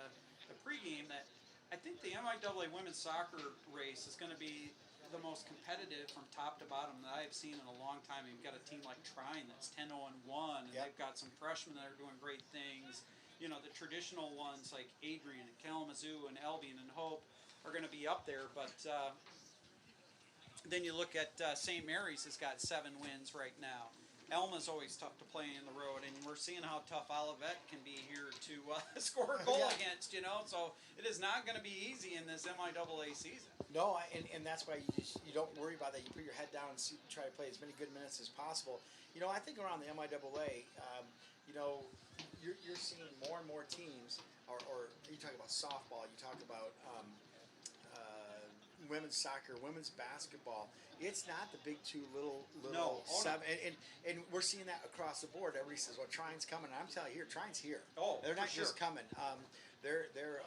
pregame that I think the MIAA women's soccer race is going to be the most competitive from top to bottom that I have seen in a long time. You've got a team like Trine that's 10-0-1, and they've got some freshmen that are doing great things. You know, the traditional ones like Adrian and Kalamazoo and Albion and Hope are going to be up there, but then you look at St. Mary's has got 7 wins right now. Elma's always tough to play in the road, and we're seeing how tough Olivet can be here to score a goal against, you know. So it is not going to be easy in this MIAA season. No, and that's why you don't worry about that. You put your head down and try to play as many good minutes as possible. You know, I think around the MIAA, you're seeing more and more teams, or you talk about softball, you talk about women's soccer, women's basketball. It's not the big 2 little seven, and we're seeing that across the board. Everybody says, "Well, Trine's coming." And I'm telling you, Trine's here. Oh, they're not for just sure. coming. They're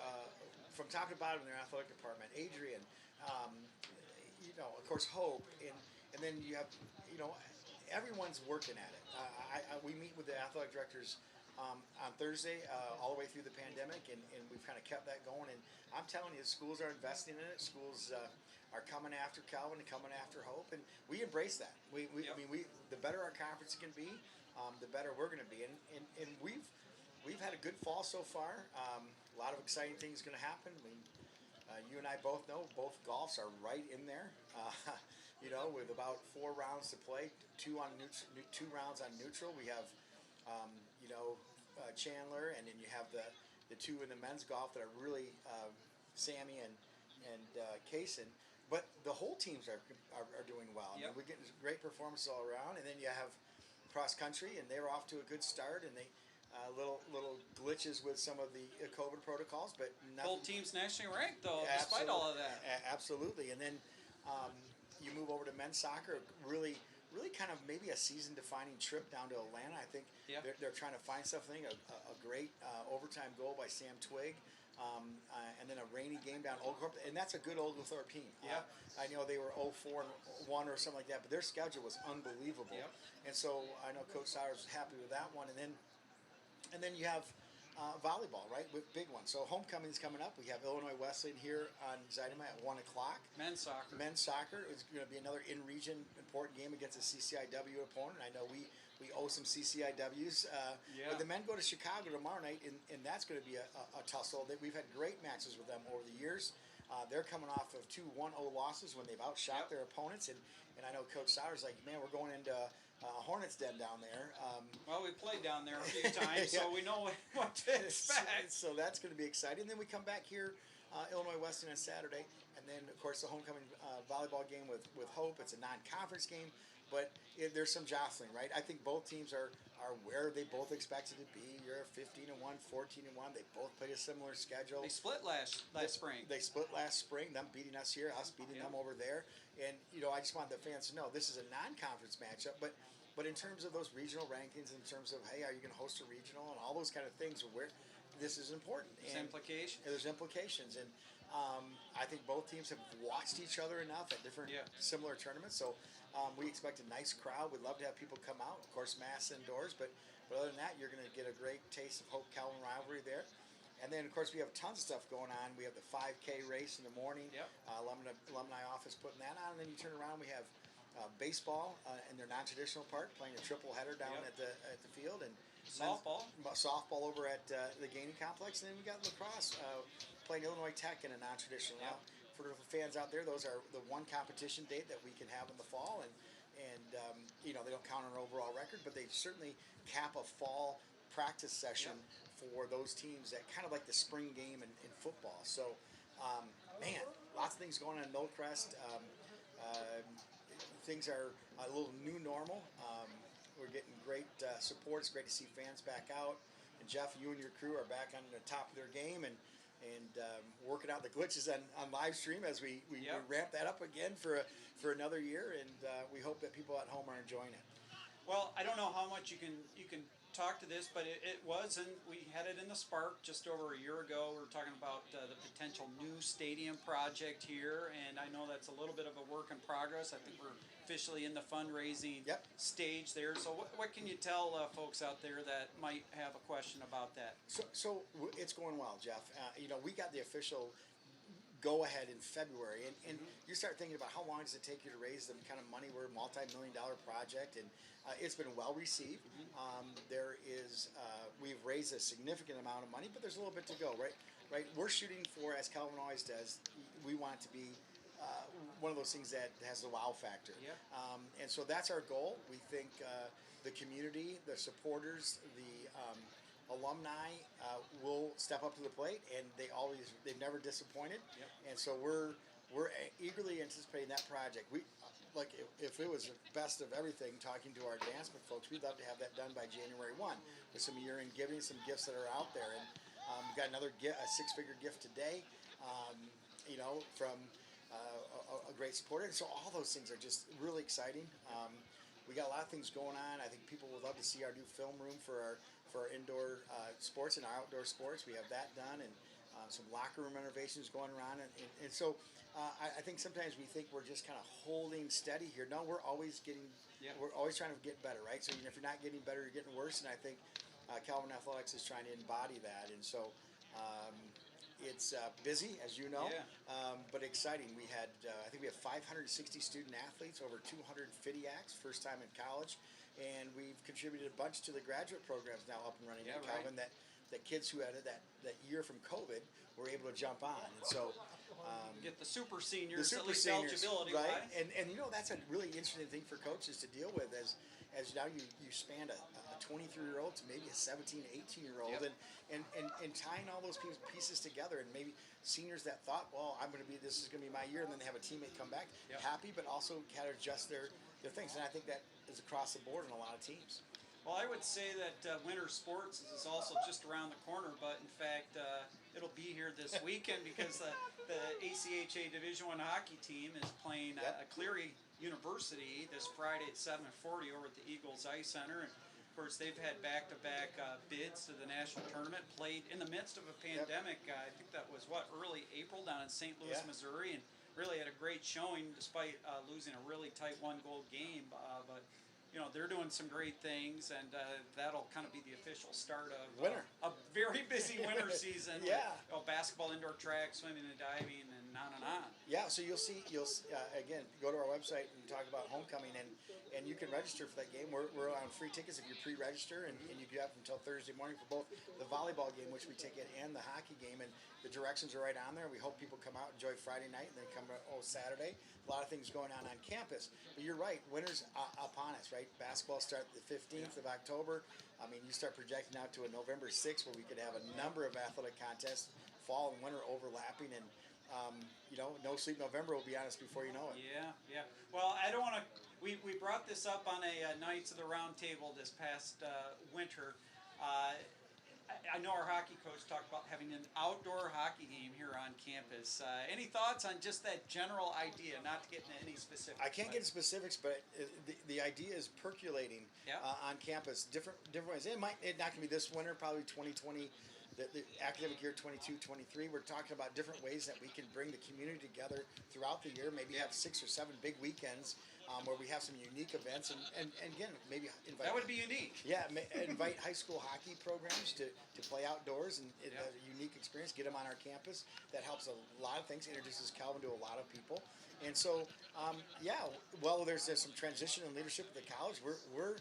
from top to bottom in their athletic department. Adrian, of course, Hope, and then you have, everyone's working at it. We meet with the athletic directors on Thursday all the way through the pandemic, and we've kind of kept that going. And I'm telling you, schools are investing in it. Schools are coming after Calvin and coming after Hope, and we embrace that. I mean, the better our conference can be, the better we're going to be. And we've had a good fall so far. A lot of exciting things going to happen. I mean, you and I both know both golfs are right in there. With about 4 rounds to play, 2 rounds on neutral. We have Chandler, and then you have the 2 in the men's golf that are really Sammy and Kaysen. But the whole teams are doing well. I mean, we're getting great performances all around, and then you have cross country, and they were off to a good start, and they little glitch glitches with some of the COVID protocols, but Both nothing. teams nationally ranked, though, despite all of that. Absolutely. And then you move over to men's soccer, really kind of maybe a season-defining trip down to Atlanta. I think Yeah. they're trying to find something. A great overtime goal by Sam Twigg, and then a rainy game down Oglethorpe, and that's a good Oglethorpe team. Yeah. I know they were 0-4-1 or something like that, but their schedule was unbelievable. Yep. And so I know Coach Sowers was happy with that one. And then you have volleyball, right? With big ones. So homecoming's coming up. We have Illinois Wesleyan here on Xytema at 1:00. Men's soccer. Men's soccer is going to be another in-region important game against a CCIW opponent. I know we owe some CCIWs. Yeah. But the men go to Chicago tomorrow night, and that's going to be a tussle. That we've had great matches with them over the years. They're coming off of 2 1-0 losses when they've outshot Yep. their opponents, and I know Coach Sowers like, man, we're going into Hornets Den down there. Well, we played down there a few times, so we know what to expect. So that's going to be exciting. Then we come back here, Illinois Wesleyan on Saturday, and then of course the homecoming volleyball game with Hope. It's a non-conference game, but there's some jostling, right? I think both teams are where they both expected to be. You're 15-1, 14-1. They both played a similar schedule. They split last spring. They split last spring. Them beating us here, us beating them over there. And I just want the fans to know this is a non-conference matchup, but in terms of those regional rankings, in terms of, hey, are you going to host a regional and all those kind of things, where this is important. There's implications. There's implications, and I think both teams have watched each other enough at different similar tournaments. So we expect a nice crowd. We'd love to have people come out. Of course, mass indoors, but other than that, you're going to get a great taste of Hope Calvin rivalry there. And then, of course, we have tons of stuff going on. We have the 5K race in the morning. Yep. Alumni office putting that on. And then you turn around, we have baseball in their non-traditional park, playing a triple header down at the field, and softball over at the gaming complex. And then we got lacrosse playing Illinois Tech in a non-traditional. Now, for the fans out there, those are the one competition date that we can have in the fall, and they don't count on our overall record, but they certainly cap a fall practice session for those teams that kind of like the spring game in football. So, man, lots of things going on in Millcrest. Things are a little new normal. We're getting great support. It's great to see fans back out. And Jeff, you and your crew are back on the top of their game and working out the glitches on live stream as we ramp that up again for another year. And we hope that people at home are enjoying it. Well, I don't know how much you can talk to this, but it was, and we had it in the Spark just over a year ago. We were talking about the potential new stadium project here, and I know that's a little bit of a work in progress. I think we're officially in the fundraising stage there. So what can you tell folks out there that might have a question about that? So it's going well, Jeff. We got the official go ahead in February, and you start thinking about how long does it take you to raise the kind of money. We're a multi-million-dollar project, and it's been well received. We've raised a significant amount of money, but there's a little bit to go, right? We're shooting for, as Calvin always does, we want it to be one of those things that has the wow factor. And so that's our goal. We think the community, the supporters, the alumni will step up to the plate, and they've never disappointed. And so we're eagerly anticipating that project. If it was the best of everything, talking to our advancement folks, we'd love to have that done by January 1 with some year-end giving, some gifts that are out there. And we've got another a six-figure gift today, from a great supporter. And so all those things are just really exciting. We got a lot of things going on. I think people would love to see our new film room for our indoor sports and our outdoor sports. We have that done, and some locker room renovations going around. And so I think sometimes we think we're just kind of holding steady here. No, we're always we're always trying to get better, right? So if you're not getting better, you're getting worse. And I think Calvin Athletics is trying to embody that. And so it's busy, as you know, but exciting. We had, I think we have 560 student athletes, over 200 FIDIACs, first time in college, and we've contributed a bunch to the graduate programs now up and running at Calvin. That kids who had that year from COVID were able to jump on, and so get the super seniors, at least eligibility, right? And that's a really interesting thing for coaches to deal with as now you span a 23-year-old to maybe a 17, 18-year-old, and tying all those pieces together, and maybe seniors that thought, well, this is going to be my year, and then they have a teammate come back happy, but also kind of adjust their things, and I think that is across the board in a lot of teams. Well, I would say that winter sports is also just around the corner, but in fact, it'll be here this weekend because the ACHA Division I hockey team is playing Cleary University this Friday at 7:40 over at the Eagles Ice Center. And of course, they've had back-to-back bids to the national tournament, played in the midst of a pandemic. I think that was, early April down in St. Louis, Missouri, and really had a great showing despite losing a really tight one-goal game. But they're doing some great things, and that'll kind of be the official start of Winter. A very busy winter season. Yeah. With, basketball, indoor track, swimming and diving, and on and on. Yeah, so you'll again, go to our website and talk about homecoming, and you can register for that game. We're on free tickets if you pre-register, and you can have until Thursday morning for both the volleyball game, which we ticket, and the hockey game, and the directions are right on there. We hope people come out, enjoy Friday night, and then come Saturday. A lot of things going on campus. But you're right, winter's upon us, right? Basketball starts the 15th of October. I mean, you start projecting out to a November 6th where we could have a number of athletic contests, fall and winter overlapping, and no sleep November will be on us before you know it. Yeah. Well, I don't want to. We brought this up on a Knights of the Round Table this past winter. I know our hockey coach talked about having an outdoor hockey game here on campus. Any thoughts on just that general idea, not to get into any specifics? I can't get into specifics, but the idea is percolating on campus different ways. It not going to be this winter, probably 2020. The academic year 22-23, we're talking about different ways that we can bring the community together throughout the year, maybe have 6 or 7 big weekends where we have some unique events, and again, maybe invite... That would be unique. Yeah, invite high school hockey programs to play outdoors and have a unique experience, get them on our campus. That helps a lot of things, introduces Calvin to a lot of people. And so, there's some transition in leadership at the college. We're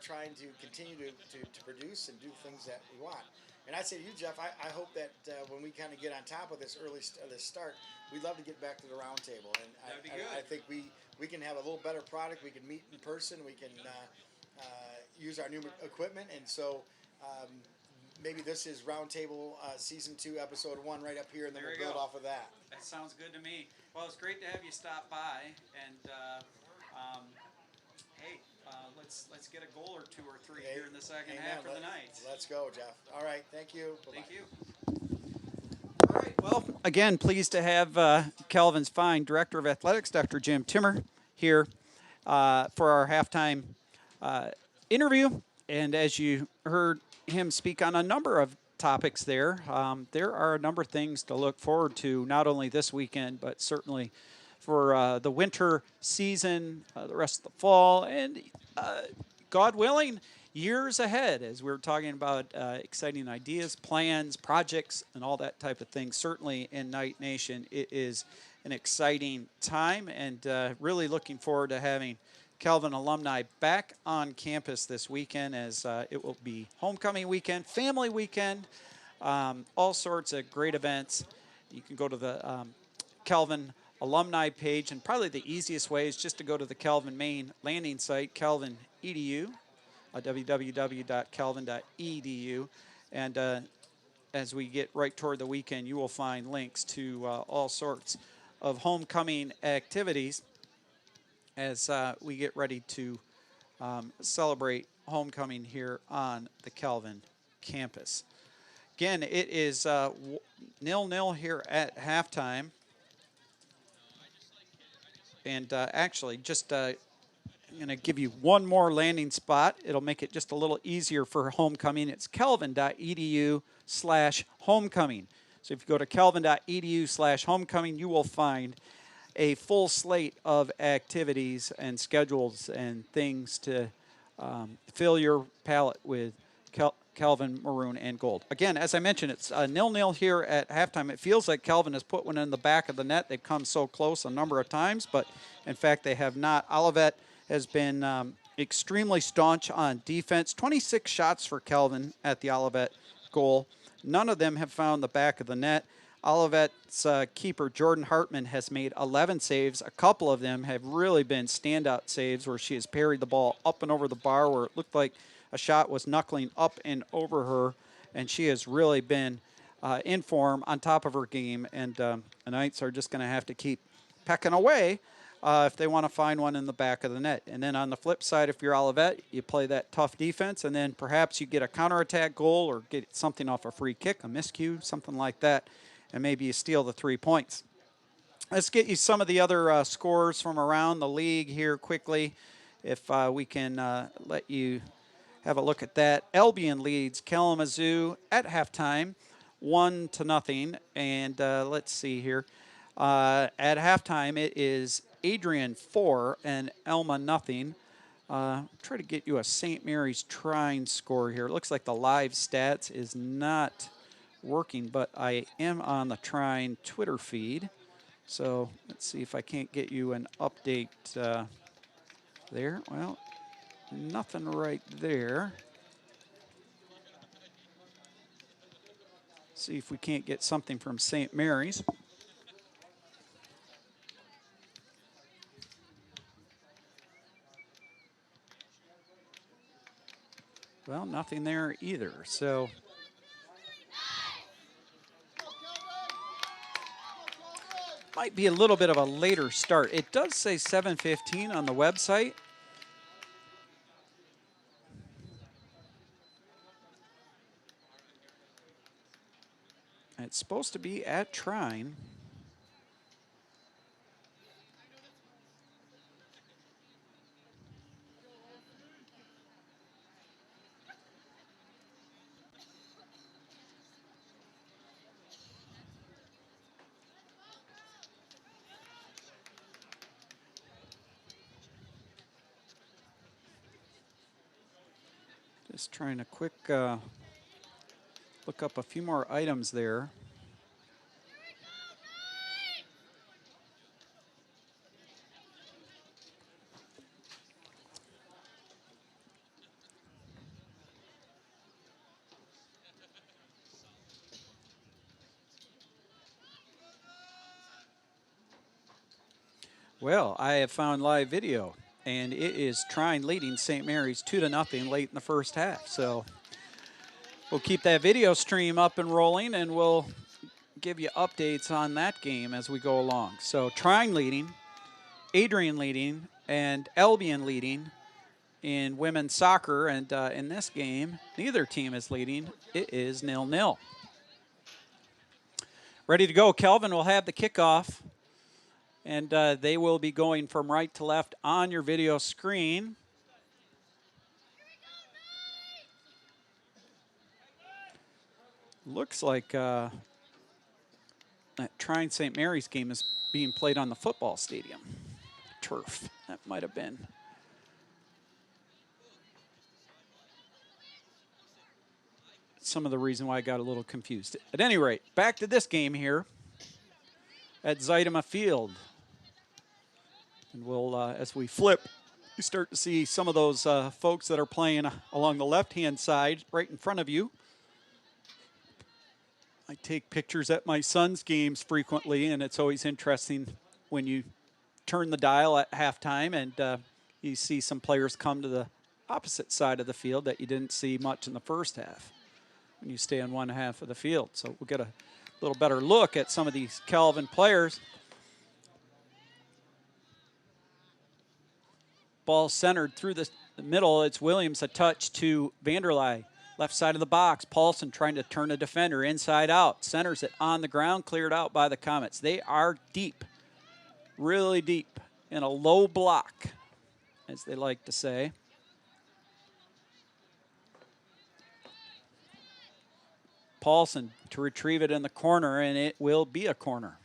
trying to continue to produce and do things that we want. And I'd say to you, Jeff, I hope that when we kind of get on top of this this start, we'd love to get back to the round table. And That'd be good. I think we can have a little better product. We can meet in person. We can use our new equipment. And so maybe this is Roundtable Season 2, Episode 1 right up here, and then we'll build off of that. That sounds good to me. Well, it's great to have you stop by. And, hey, let's get a goal or 2 or 3 here in the second half for the Knights. Let's go, Jeff. All right, thank you. Bye-bye. Thank you. All right, well, again, pleased to have Calvin's fine Director of Athletics, Dr. Jim Timmer, here for our halftime interview. And as you heard him speak on a number of topics there are a number of things to look forward to, not only this weekend, but certainly for the winter season, the rest of the fall, and God willing, years ahead, as we're talking about exciting ideas, plans, projects, and all that type of thing. Certainly in Knight Nation, it is an exciting time, and really looking forward to having Calvin alumni back on campus this weekend, as it will be homecoming weekend, family weekend, all sorts of great events. You can go to the Calvin alumni page, and probably the easiest way is just to go to the Calvin main landing site, Calvin edu, www.calvin.edu, and as we get right toward the weekend, you will find links to all sorts of homecoming activities as we get ready to celebrate homecoming here on the Calvin campus. Again, it is 0-0 here at halftime. And actually, just I'm going to give you one more landing spot. It'll make it just a little easier for homecoming. It's calvin.edu/homecoming. So if you go to calvin.edu/homecoming, you will find a full slate of activities and schedules and things to fill your palate with Calvin maroon and gold. Again, as I mentioned, it's 0-0 here at halftime. It feels like Calvin has put one in the back of the net. They've come so close a number of times, but in fact they have not. Olivet has been extremely staunch on defense. 26 shots for Calvin at the Olivet goal. None of them have found the back of the net. Olivet's keeper, Jordan Hartman, has made 11 saves. A couple of them have really been standout saves where she has parried the ball up and over the bar where it looked like a shot was knuckling up and over her, and she has really been in form, on top of her game, and the Knights are just going to have to keep pecking away if they want to find one in the back of the net. And then on the flip side, if you're Olivet, you play that tough defense, and then perhaps you get a counterattack goal or get something off a free kick, a miscue, something like that, and maybe you steal the 3 points. Let's get you some of the other scores from around the league here quickly, if we can let you have a look at that. Albion leads Kalamazoo at halftime, 1-0. And let's see here. At halftime, it is Adrian 4 and Elma 0. Try to get you a St. Mary's Trine score here. It looks like the live stats is not working, but I am on the Trine Twitter feed. So let's see if I can't get you an update there. Well, nothing right there. See if we can't get something from St. Mary's. Well, nothing there either. So might be a little bit of a later start. It does say 7:15 on the website. It's supposed to be at Trine. Just trying to quick look up a few more items there. Well, I have found live video, and it is Trine leading St. Mary's 2-0 late in the first half. So we'll keep that video stream up and rolling, and we'll give you updates on that game as we go along. So Trine leading, Adrian leading, and Albion leading in women's soccer. And in this game, neither team is leading. It is 0-0. Ready to go. Kelvin will have the kickoff. And they will be going from right to left on your video screen. Looks like that Trine St. Mary's game is being played on the football stadium turf. That might have been. Some of the reason why I got a little confused. At any rate, back to this game here at Zeidema Field. And we'll, as we flip, you start to see some of those folks that are playing along the left-hand side right in front of you. I take pictures at my son's games frequently, and it's always interesting when you turn the dial at halftime and you see some players come to the opposite side of the field that you didn't see much in the first half when you stay on one half of the field. So we'll get a little better look at some of these Calvin players. Ball centered through the middle. It's Williams, a touch to Vanderlei. Left side of the box. Paulson trying to turn a defender inside out. Centers it on the ground, cleared out by the Comets. They are deep, really deep, in a low block, as they like to say. Paulson to retrieve it in the corner, and it will be a corner.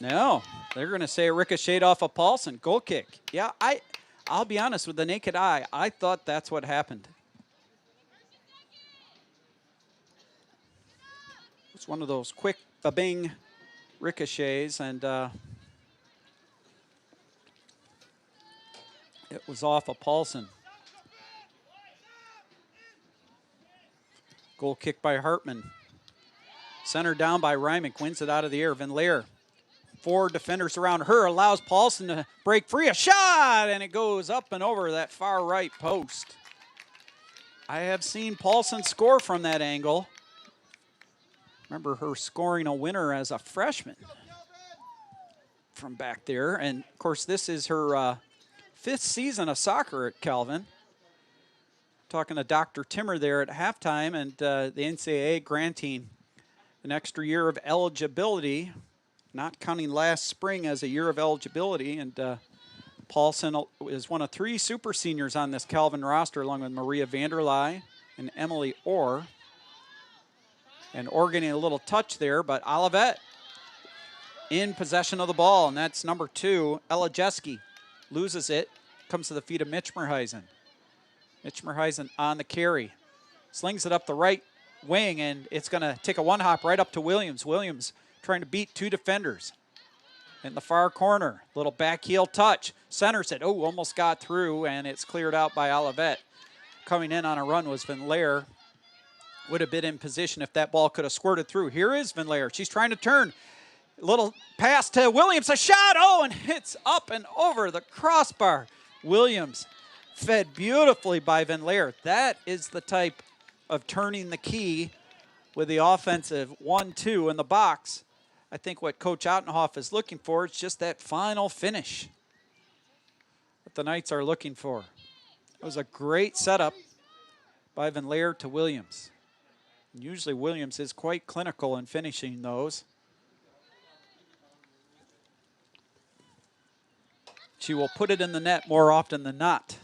No, they're going to say it ricocheted off a Paulson. Goal kick. Yeah, I'll be honest, with the naked eye, I thought that's what happened. It's one of those quick ba-bing ricochets, and it was off a Paulson. Goal kick by Hartman. Center down by Rymick, wins it out of the air. Van Leer. 4 defenders around her, allows Paulson to break free. A shot, and it goes up and over that far right post. I have seen Paulson score from that angle. Remember her scoring a winner as a freshman Go, Kelvin! from back there. And, of course, this is her 5th season of soccer at Calvin. Talking to Dr. Timmer there at halftime, and the NCAA granting an extra year of eligibility, not counting last spring as a year of eligibility. And Paulson is one of 3 super seniors on this Calvin roster, along with Maria Vanderlei and Emily Orr. And Orr getting a little touch there, but Olivet in possession of the ball, and that's number 2, Elajeski. Loses it, comes to the feet of Mitch Merheisen. Mitch Merheisen on the carry. Slings it up the right wing, and it's going to take a one-hop right up to Williams. Williams trying to beat 2 defenders. In the far corner, little back heel touch. Centers it. Oh, almost got through, and it's cleared out by Olivet. Coming in on a run was Van Laer. Would have been in position if that ball could have squirted through. Here is Van Laer. She's trying to turn. Little pass to Williams. A shot. Oh, and hits up and over the crossbar. Williams fed beautifully by Van Laer. That is the type of turning the key with the offensive 1-2 in the box. I think what Coach Ottenhoff is looking for is just that final finish that the Knights are looking for. It was a great setup by Van Laer to Williams. And usually Williams is quite clinical in finishing those. She will put it in the net more often than not.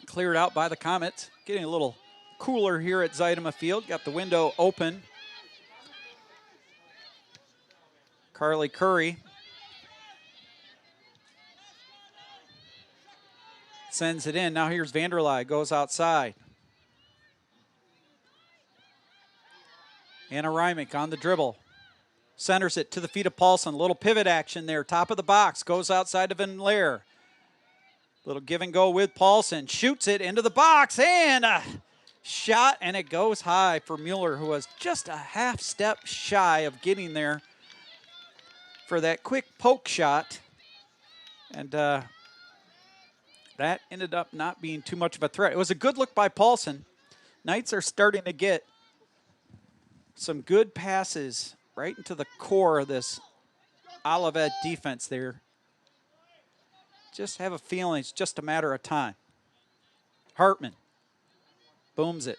Cleared out by the Comets. Getting a little cooler here at Zeidema Field. Got the window open. Carly Curry sends it in. Now here's Vanderlei. Goes outside. Anna Reimick on the dribble. Centers it to the feet of Paulson. Little pivot action there. Top of the box. Goes outside to Van Laer. Little give and go with Paulson. Shoots it into the box. And a shot. And it goes high for Mueller, who was just a half step shy of getting there for that quick poke shot. And that ended up not being too much of a threat. It was a good look by Paulson. Knights are starting to get some good passes right into the core of this Olivet defense there. Just have a feeling it's just a matter of time. Hartman booms it.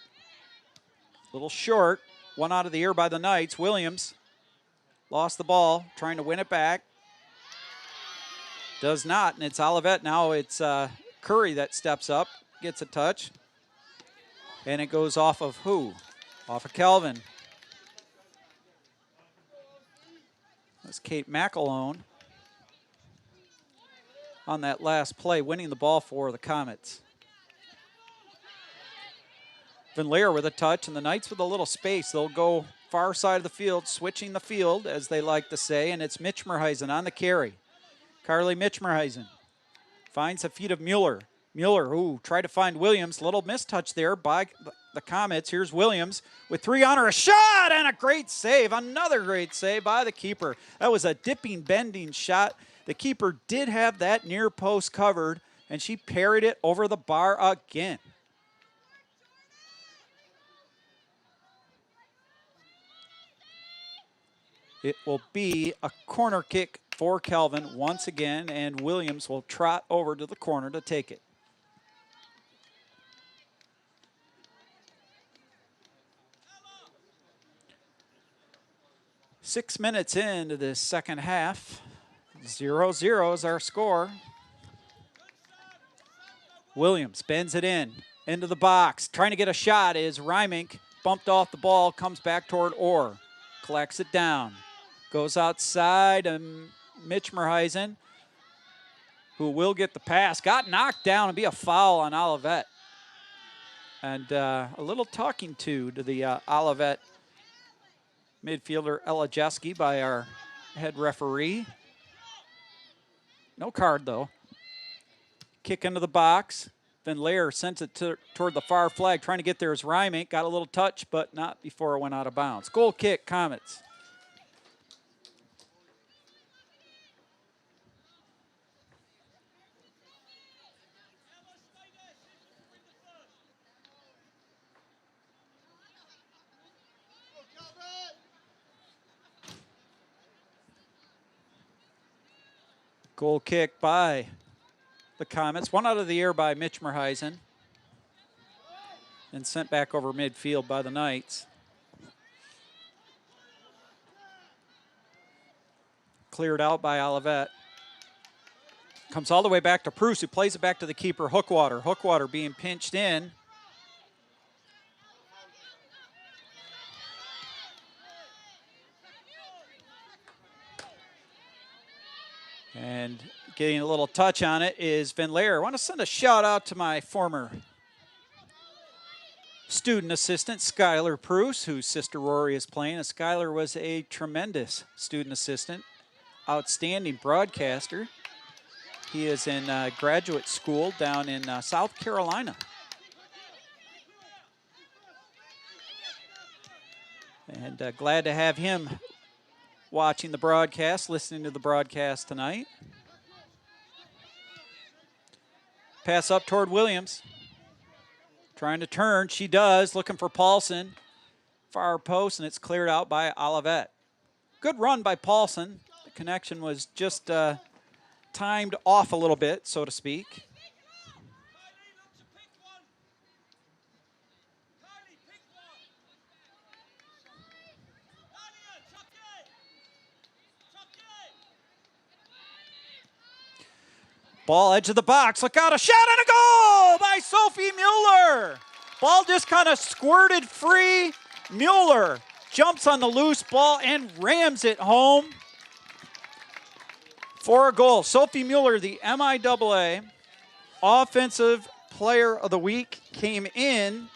A little short. One out of the air by the Knights. Williams lost the ball, trying to win it back. Does not, and it's Olivet now. It's Curry that steps up, gets a touch. And it goes off of who? Off of Kelvin. That's Kate McAlone on that last play, winning the ball for the Comets. Van Laer with a touch, and the Knights with a little space. They'll go far side of the field, switching the field, as they like to say, and it's Mitch Merheisen on the carry. Carly Mitch Merheisen finds the feet of Mueller. Mueller, ooh, tried to find Williams. Little mistouch there by the Comets. Here's Williams with 3 on her. A shot and a great save. Another great save by the keeper. That was a dipping, bending shot. The keeper did have that near post covered, and she parried it over the bar again. It will be a corner kick for Calvin once again, and Williams will trot over to the corner to take it. Six minutes into this second half. 0-0 is our score. Williams bends it into the box. Trying to get a shot is Reimink. Bumped off the ball, comes back toward Orr. Collects it down. Goes outside, and Mitch Merheisen, who will get the pass, got knocked down and be a foul on Olivet. And a little talking to the Olivet midfielder Elajeski by our head referee. No card, though. Kick into the box. Van Laer sends it toward the far flag. Trying to get there is Reimink. Got a little touch, but not before it went out of bounds. Goal kick, Comets. Go, Kelvin! Goal kick by the Comets. One out of the air by Mitch Merheisen. And sent back over midfield by the Knights. Cleared out by Olivet. Comes all the way back to Pruce, who plays it back to the keeper, Hookwater. Hookwater being pinched in. And getting a little touch on it is Van Laer. I want to send a shout out to my former student assistant, Skylar Pruce, whose sister Rory is playing. And Skylar was a tremendous student assistant, outstanding broadcaster. He is in graduate school down in South Carolina. And glad to have him watching the broadcast, listening to the broadcast tonight. Pass up toward Williams. Trying to turn, she does, looking for Paulson. Far post, and it's cleared out by Olivet. Good run by Paulson. The connection was just timed off a little bit, so to speak. Ball edge of the box. Look out, a shot and a goal by Sophie Mueller. Ball just kind of squirted free. Mueller jumps on the loose ball and rams it home for a goal. Sophie Mueller, the MIAA Offensive Player of the Week, came in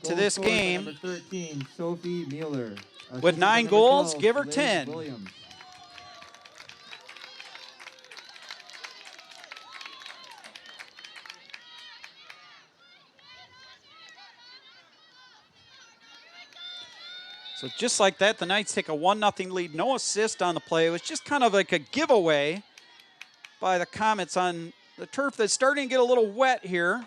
to this game number 13, Sophie Mueller. with 9 goals. Give her 10. Williams. So just like that, the Knights take a 1-0 lead. No assist on the play. It was just kind of like a giveaway by the Comets on the turf that's starting to get a little wet here.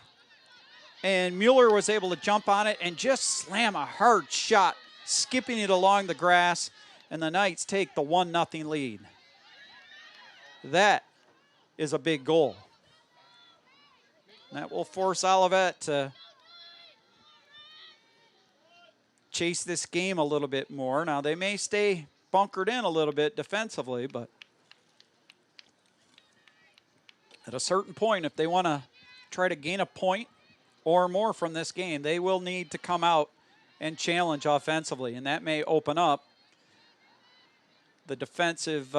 And Mueller was able to jump on it and just slam a hard shot, skipping it along the grass. And the Knights take the 1-0 lead. That is a big goal. That will force Olivet to chase this game a little bit more. Now, they may stay bunkered in a little bit defensively, but at a certain point, if they want to try to gain a point or more from this game, they will need to come out and challenge offensively, and that may open up the defensive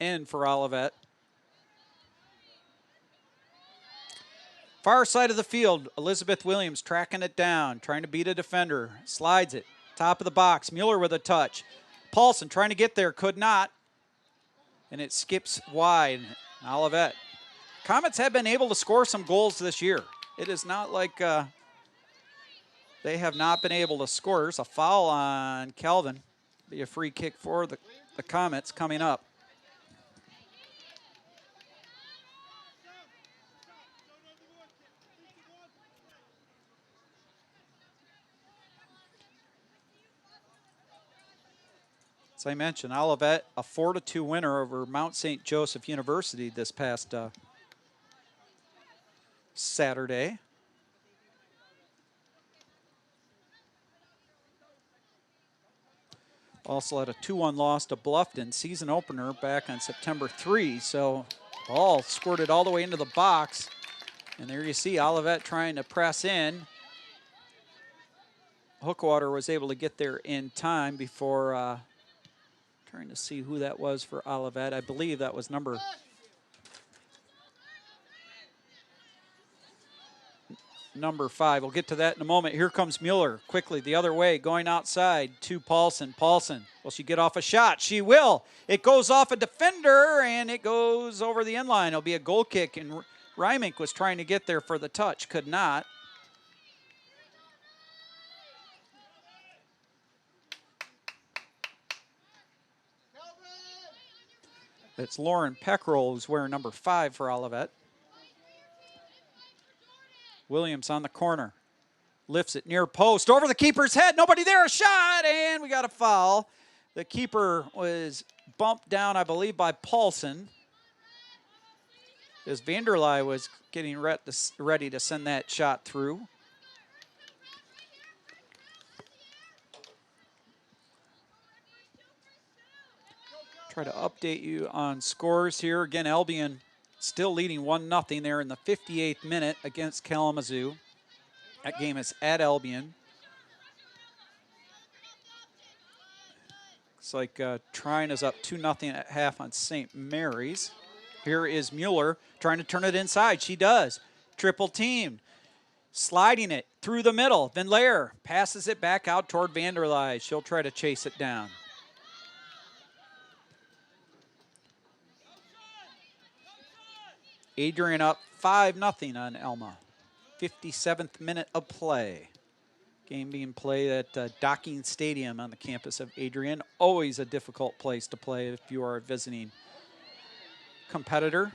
end for Olivet. Far side of the field, Elizabeth Williams tracking it down, trying to beat a defender. Slides it, top of the box. Mueller with a touch. Paulson trying to get there, could not. And it skips wide. Olivet. Comets have been able to score some goals this year. It is not like they have not been able to score. There's a foul on Kelvin. Be a free kick for the Comets coming up. As I mentioned, Olivet, a 4-2 winner over Mount St. Joseph University this past Saturday. Also had a 2-1 loss to Bluffton, season opener back on September 3. So ball squirted all the way into the box. And there you see Olivet trying to press in. Hookwater was able to get there in time before trying to see who that was for Olivet. I believe that was number number 5. We'll get to that in a moment. Here comes Mueller quickly the other way, going outside to Paulson. Paulson, will she get off a shot? She will. It goes off a defender, and it goes over the end line. It'll be a goal kick, and Rymink was trying to get there for the touch, could not. It's Lauren Peckrell who's wearing number 5 for Olivet. Williams on the corner. Lifts it near post. Over the keeper's head. Nobody there. A shot. And we got a foul. The keeper was bumped down, I believe, by Paulson. as Vanderlei was getting ready to send that shot through. Try to update you on scores here. Again, Albion still leading 1-0 there in the 58th minute against Kalamazoo. That game is at Albion. Looks like Trine is up 2-0 at half on St. Mary's. Here is Mueller trying to turn it inside. She does. Triple teamed. Sliding it through the middle. Van Leer passes it back out toward Vanderlei. She'll try to chase it down. Adrian up 5-0 on Elma. 57th minute of play. Game being played at Docking Stadium on the campus of Adrian. Always a difficult place to play if you are a visiting competitor.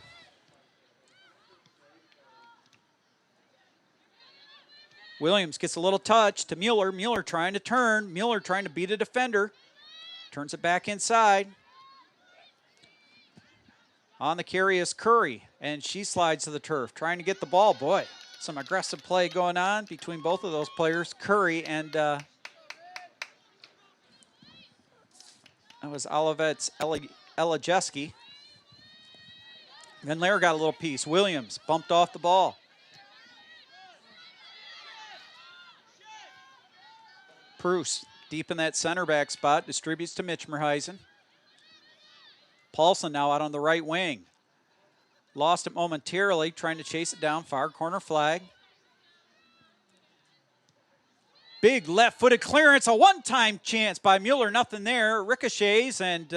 Williams gets a little touch to Mueller. Mueller trying to turn. Mueller trying to beat a defender. Turns it back inside. On the carry is Curry, and she slides to the turf, trying to get the ball. Boy, some aggressive play going on between both of those players, Curry and that was Olivet's Elajeski. Then Lair got a little piece. Williams bumped off the ball. Pruce deep in that center back spot, distributes to Mitchmerheisen. Paulson now out on the right wing. Lost it momentarily, trying to chase it down, far corner flag. Big left-footed clearance, a one-time chance by Mueller, nothing there. Ricochets and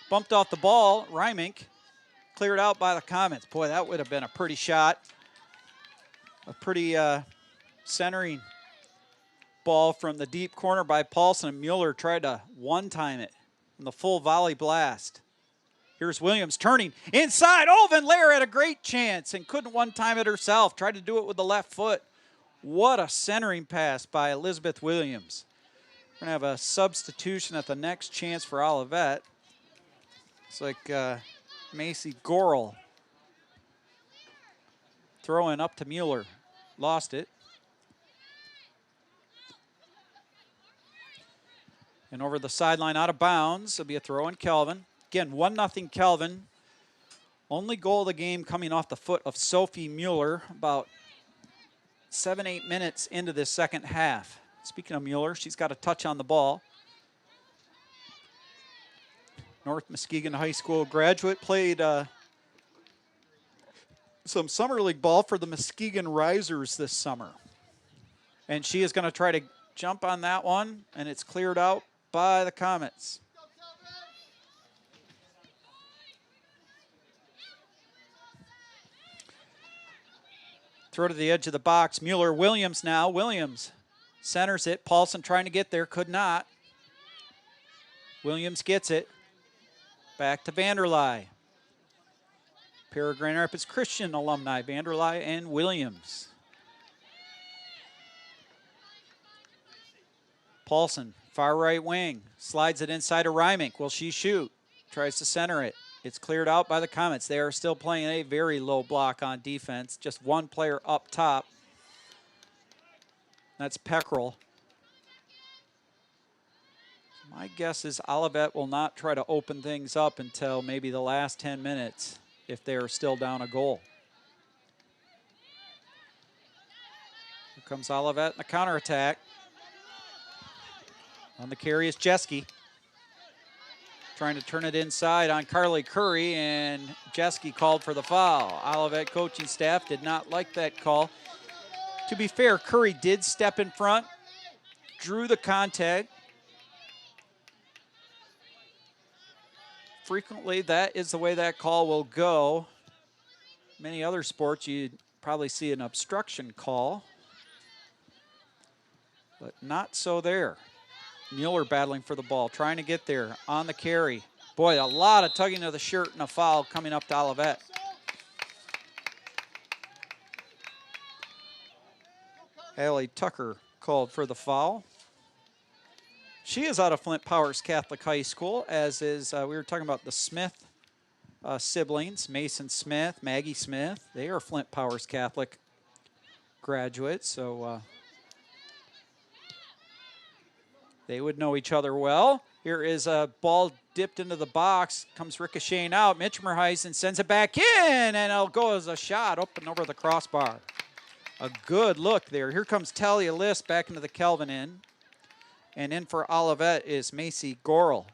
bumped off the ball. Reimink cleared out by the Comets. Boy, that would have been a pretty shot. A pretty centering ball from the deep corner by Paulson, and Mueller tried to one-time it in the full volley blast. Here's Williams turning inside. Oh, Van Leer had a great chance and couldn't one-time it herself. Tried to do it with the left foot. What a centering pass by Elizabeth Williams. We're going to have a substitution at the next chance for Olivet. It's like Macy Gorel throwing up to Mueller. Lost it. And over the sideline out of bounds. It'll be a throw in Kelvin. Again, 1-0 Kelvin. Only goal of the game coming off the foot of Sophie Mueller about 7-8 minutes into this second half. Speaking of Mueller, she's got a touch on the ball. North Muskegon High School graduate, played some summer league ball for the Muskegon Risers this summer. And she is going to try to jump on that one, and it's cleared out by the Comets. Throw to the edge of the box. Mueller, Williams now. Williams centers it. Paulson trying to get there, could not. Williams gets it. Back to Vanderlei. Pair of Grand Rapids Christian alumni, Vanderlei and Williams. Paulson, far right wing, slides it inside of Reimink. Will she shoot? Tries to center it. It's cleared out by the Comets. They are still playing a very low block on defense. Just one player up top. That's Peckrell. My guess is Olivet will not try to open things up until maybe the last 10 minutes if they are still down a goal. Here comes Olivet in the counterattack. On the carry is Jeske. Trying to turn it inside on Carly Curry, and Jeske called for the foul. Olivet coaching staff did not like that call. To be fair, Curry did step in front, drew the contact. Frequently, that is the way that call will go. Many other sports, you'd probably see an obstruction call, but not so there. Mueller battling for the ball, trying to get there on the carry. Boy, a lot of tugging of the shirt and a foul coming up to Olivet. Allie Tucker called for the foul. She is out of Flint Powers Catholic High School, as is, we were talking about the Smith siblings, Mason Smith, Maggie Smith. They are Flint Powers Catholic graduates, so they would know each other well. Here is a ball dipped into the box, comes ricocheting out. Mitchmerheisen sends it back in, and it'll go as a shot open over the crossbar. A good look there. Here comes Talia List back into the Kelvin end. And in for Olivet is Macy Gorel.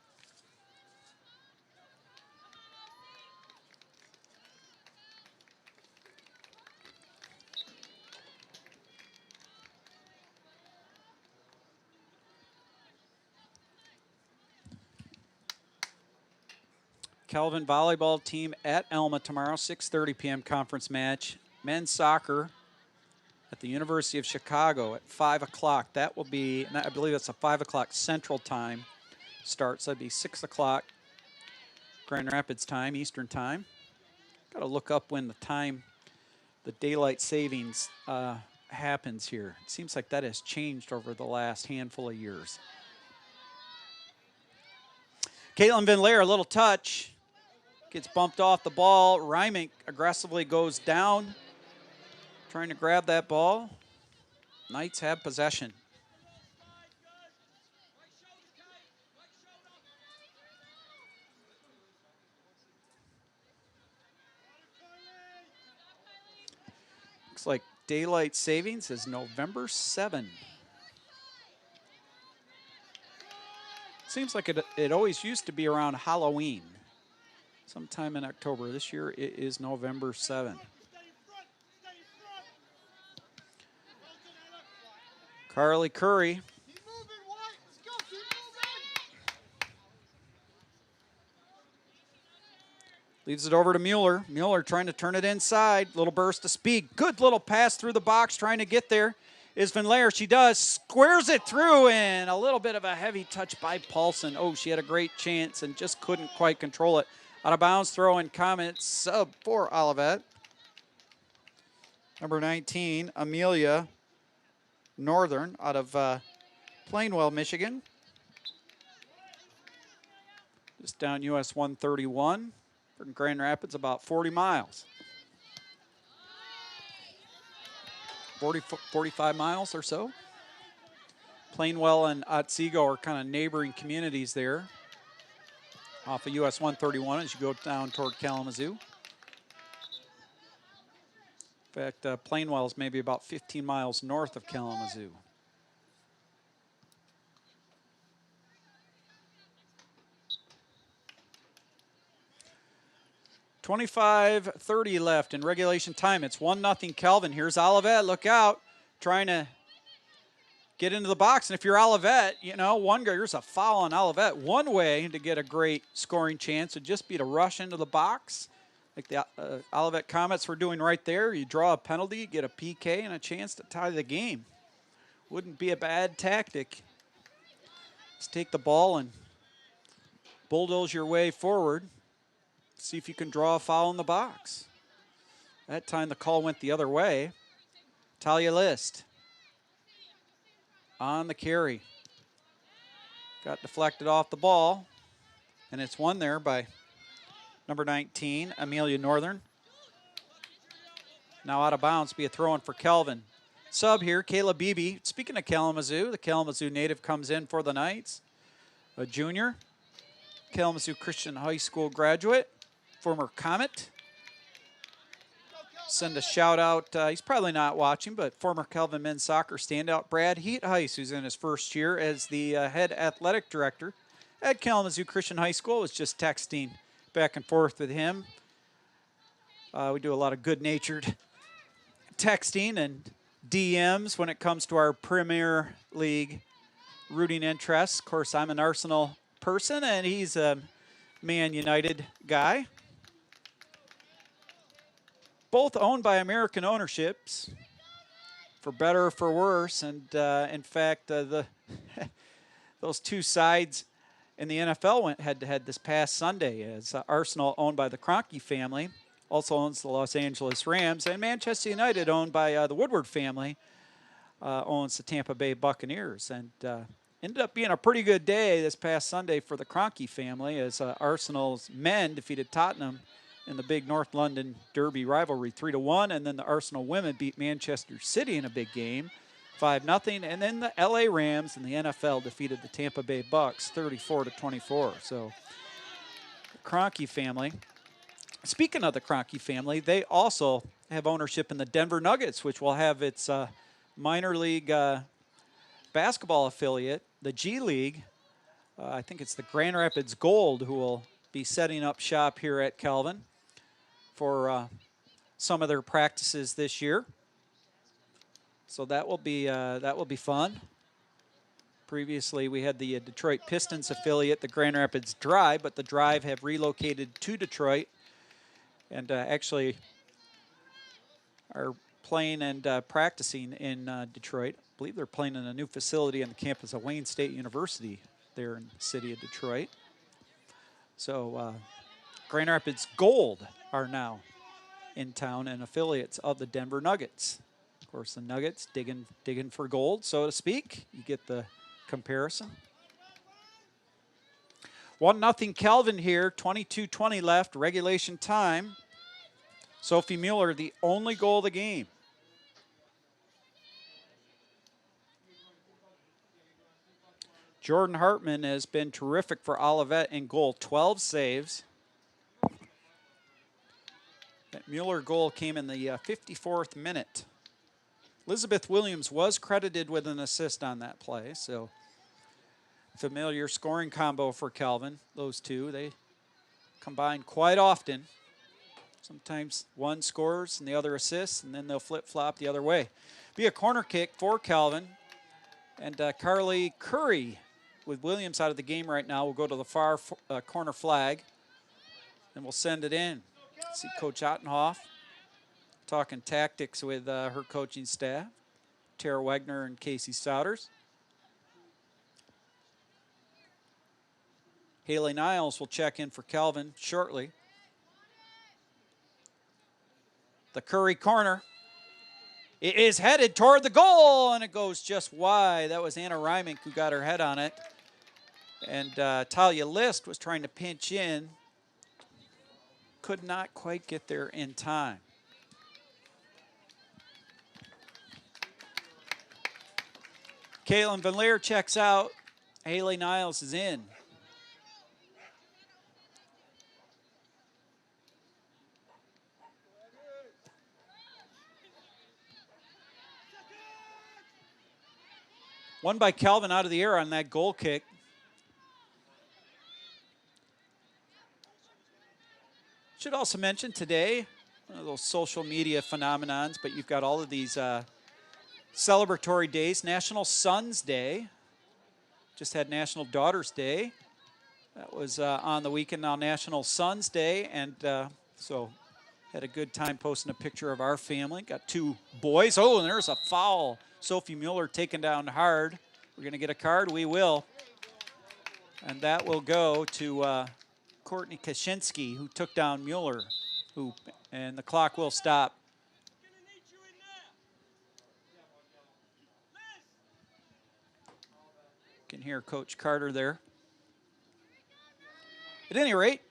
Kelvin volleyball team at Elma tomorrow, 6:30 p.m. conference match. Men's soccer at the University of Chicago at 5 o'clock. That will be, I believe that's a 5 o'clock Central Time start, so that'd be 6 o'clock Grand Rapids time, Eastern time. Got to look up when the daylight savings happens here. It seems like that has changed over the last handful of years. Caitlin Van Leer, a little touch. Gets bumped off the ball. Reimink aggressively goes down, trying to grab that ball. Knights have possession. Looks like daylight savings is November 7. Seems like it always used to be around Halloween, sometime in October. This year it is November 7. Carly Curry. Keep moving, White. Let's go. Keep moving. Leaves it over to Mueller. Mueller trying to turn it inside. Little burst of speed. Good little pass through the box trying to get there. Is Van Leer. She does. Squares it through, and a little bit of a heavy touch by Paulson. Oh, she had a great chance and just couldn't quite control it. Out of bounds throw in comments. Sub for Olivet. Number 19, Amelia Northern out of Plainwell, Michigan. Just down US 131 from Grand Rapids, about 40 miles. 45 miles or so. Plainwell and Otsego are kind of neighboring communities there off of US 131 as you go down toward Kalamazoo. In fact, Plainwell is maybe about 15 miles north of Kalamazoo. .25:30 left in regulation time. It's 1-0 Kelvin. Here's Olivet. Look out. Trying to get into the box. And if you're Olivet, you know, there's a foul on Olivet. One way to get a great scoring chance would just be to rush into the box, like the Olivet Comets were doing right there. You draw a penalty, get a PK, and a chance to tie the game. Wouldn't be a bad tactic. Just take the ball and bulldoze your way forward. See if you can draw a foul in the box. That time the call went the other way. Talia List on the carry. Got deflected off the ball, and it's won there by number 19, Amelia Northern. Now out of bounds, be a throw-in for Kelvin. Sub here, Kayla Beebe. Speaking of Kalamazoo, the Kalamazoo native comes in for the Knights. A junior, Kalamazoo Christian High School graduate, former Comet. Send a shout out, he's probably not watching, but former Kelvin men's soccer standout Brad Heatheis, who's in his first year as the head athletic director at Kalamazoo Christian High School, was just texting back and forth with him. We do a lot of good-natured texting and DMs when it comes to our Premier League rooting interests. Of course, I'm an Arsenal person, and he's a Man United guy. Both owned by American ownerships, for better or for worse. And in fact, those two sides in the NFL went head-to-head this past Sunday, as Arsenal, owned by the Kroenke family, also owns the Los Angeles Rams, and Manchester United, owned by the Woodward family, owns the Tampa Bay Buccaneers. And ended up being a pretty good day this past Sunday for the Kroenke family, as Arsenal's men defeated Tottenham in the big North London Derby rivalry 3-1. And then the Arsenal women beat Manchester City in a big game 5-0. And then the LA Rams in the NFL defeated the Tampa Bay Bucks 34-24. So the Kroenke family. Speaking of the Kroenke family, they also have ownership in the Denver Nuggets, which will have its minor league basketball affiliate, the G League. I think it's the Grand Rapids Gold who will be setting up shop here at Calvin for some of their practices this year. So that will be fun. Previously, we had the Detroit Pistons affiliate, the Grand Rapids Drive, but the Drive have relocated to Detroit and actually are playing and practicing in Detroit. I believe they're playing in a new facility on the campus of Wayne State University there in the city of Detroit. So Grand Rapids Gold are now in town and affiliates of the Denver Nuggets. Of course, the Nuggets digging for gold, so to speak. You get the comparison. 1-0 Calvin here, 22:20 left, regulation time. Sophie Mueller, the only goal of the game. Jordan Hartman has been terrific for Olivet in goal, 12 saves. That Mueller goal came in the 54th minute. Elizabeth Williams was credited with an assist on that play, so familiar scoring combo for Calvin. Those two, they combine quite often. Sometimes one scores and the other assists, and then they'll flip-flop the other way. Be a corner kick for Calvin. And Carly Curry, with Williams out of the game right now, will go to the far corner flag, and we'll send it in. See Coach Ottenhoff talking tactics with her coaching staff, Tara Wegner and Casey Souders. Haley Niles will check in for Calvin shortly. The Curry corner. It is headed toward the goal, and it goes just wide. That was Anna Reimink who got her head on it. And Talia List was trying to pinch in. Could not quite get there in time. Caitlin Van Leer checks out. Haley Niles is in. One by Calvin out of the air on that goal kick. Should also mention today, one of those social media phenomenons, but you've got all of these celebratory days. National Sons Day. Just had National Daughters Day. That was on the weekend. Now National Sons Day, and so had a good time posting a picture of our family. Got two boys. Oh, and there's a foul. Sophie Mueller taken down hard. We're going to get a card. We will. And that will go to Courtney Kaczynski, who took down Mueller, and the clock will stop. You can hear Coach Carter there. At any rate,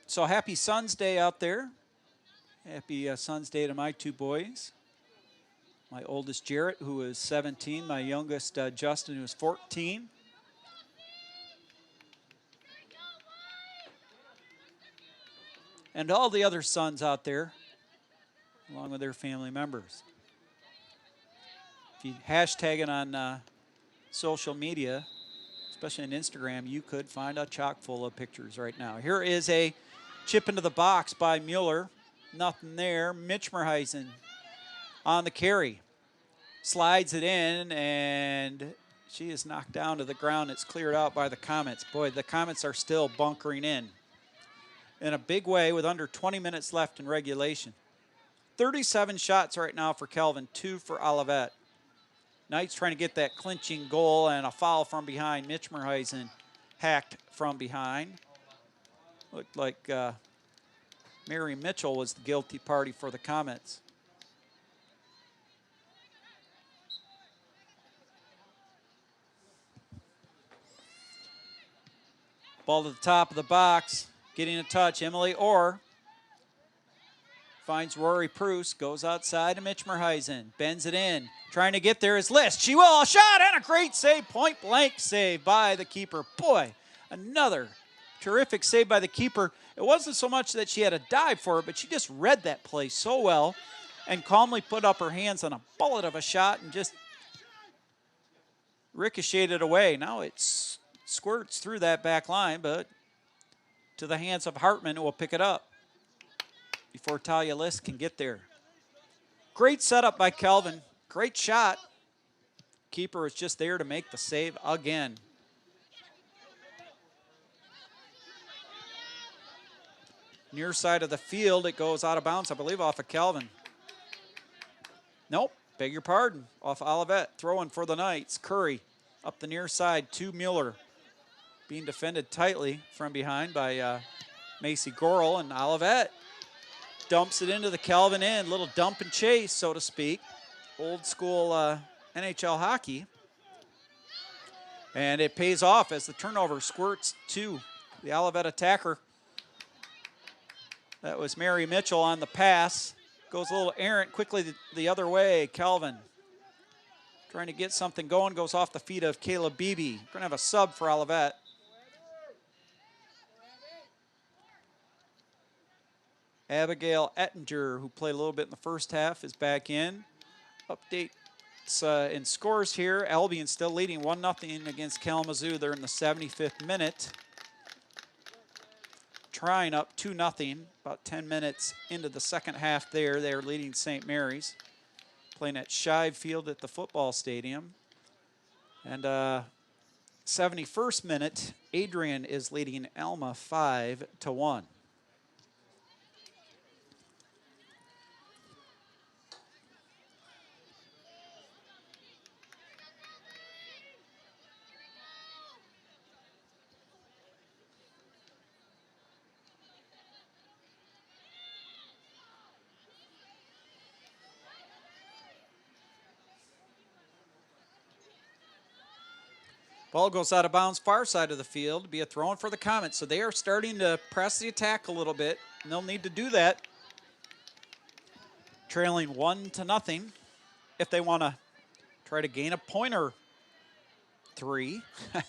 so happy Sons Day out there. Happy Sons Day to my two boys. My oldest, Jarrett, who is 17. My youngest, Justin, who is 14. And all the other sons out there, along with their family members. If you hashtag it on social media, especially on Instagram, you could find a chock full of pictures right now. Here is a chip into the box by Mueller. Nothing there. Mitchmerheisen on the carry. Slides it in, and she is knocked down to the ground. It's cleared out by the Comets. Boy, the Comets are still bunkering in a big way with under 20 minutes left in regulation. 37 shots right now for Calvin, 2 for Olivet. Knights trying to get that clinching goal, and a foul from behind. Mitchmerheisen hacked from behind. Looked like Mary Mitchell was the guilty party for the Comets. Ball to the top of the box, getting a touch. Emily Orr finds Rory Pruce, goes outside to Mitch Merheisen, bends it in, trying to get there is List. She will, a shot and a great save, point blank save by the keeper. Boy, another terrific save by the keeper. It wasn't so much that she had a dive for it, but she just read that play so well and calmly put up her hands on a bullet of a shot and just ricocheted away. Now it squirts through that back line, but to the hands of Hartman, who will pick it up before Talia List can get there. Great setup by Kelvin. Great shot. Keeper was just there to make the save again. Near side of the field, it goes out of bounds, I believe, off of Kelvin. Nope, beg your pardon, off Olivet. Throwing for the Knights. Curry up the near side to Mueller. Being defended tightly from behind by Macy Gorel, and Olivet dumps it into the Kelvin end. Little dump and chase, so to speak. Old school NHL hockey. And it pays off as the turnover squirts to the Olivet attacker. That was Mary Mitchell on the pass. Goes a little errant quickly the other way. Kelvin trying to get something going. Goes off the feet of Caleb Beebe. Going to have a sub for Olivet. Abigail Ettinger, who played a little bit in the first half, is back in. Updates in scores here. Albion still leading 1-0 against Kalamazoo. They're in the 75th minute. Trying up 2-0, about 10 minutes into the second half there. They're leading St. Mary's. Playing at Shive Field at the football stadium. And 71st minute, Adrian is leading Alma 5-1. Ball goes out of bounds, far side of the field, to be a throw-in for the Comets. So they are starting to press the attack a little bit, and they'll need to do that. Trailing 1-0 if they want to try to gain a point or 3. A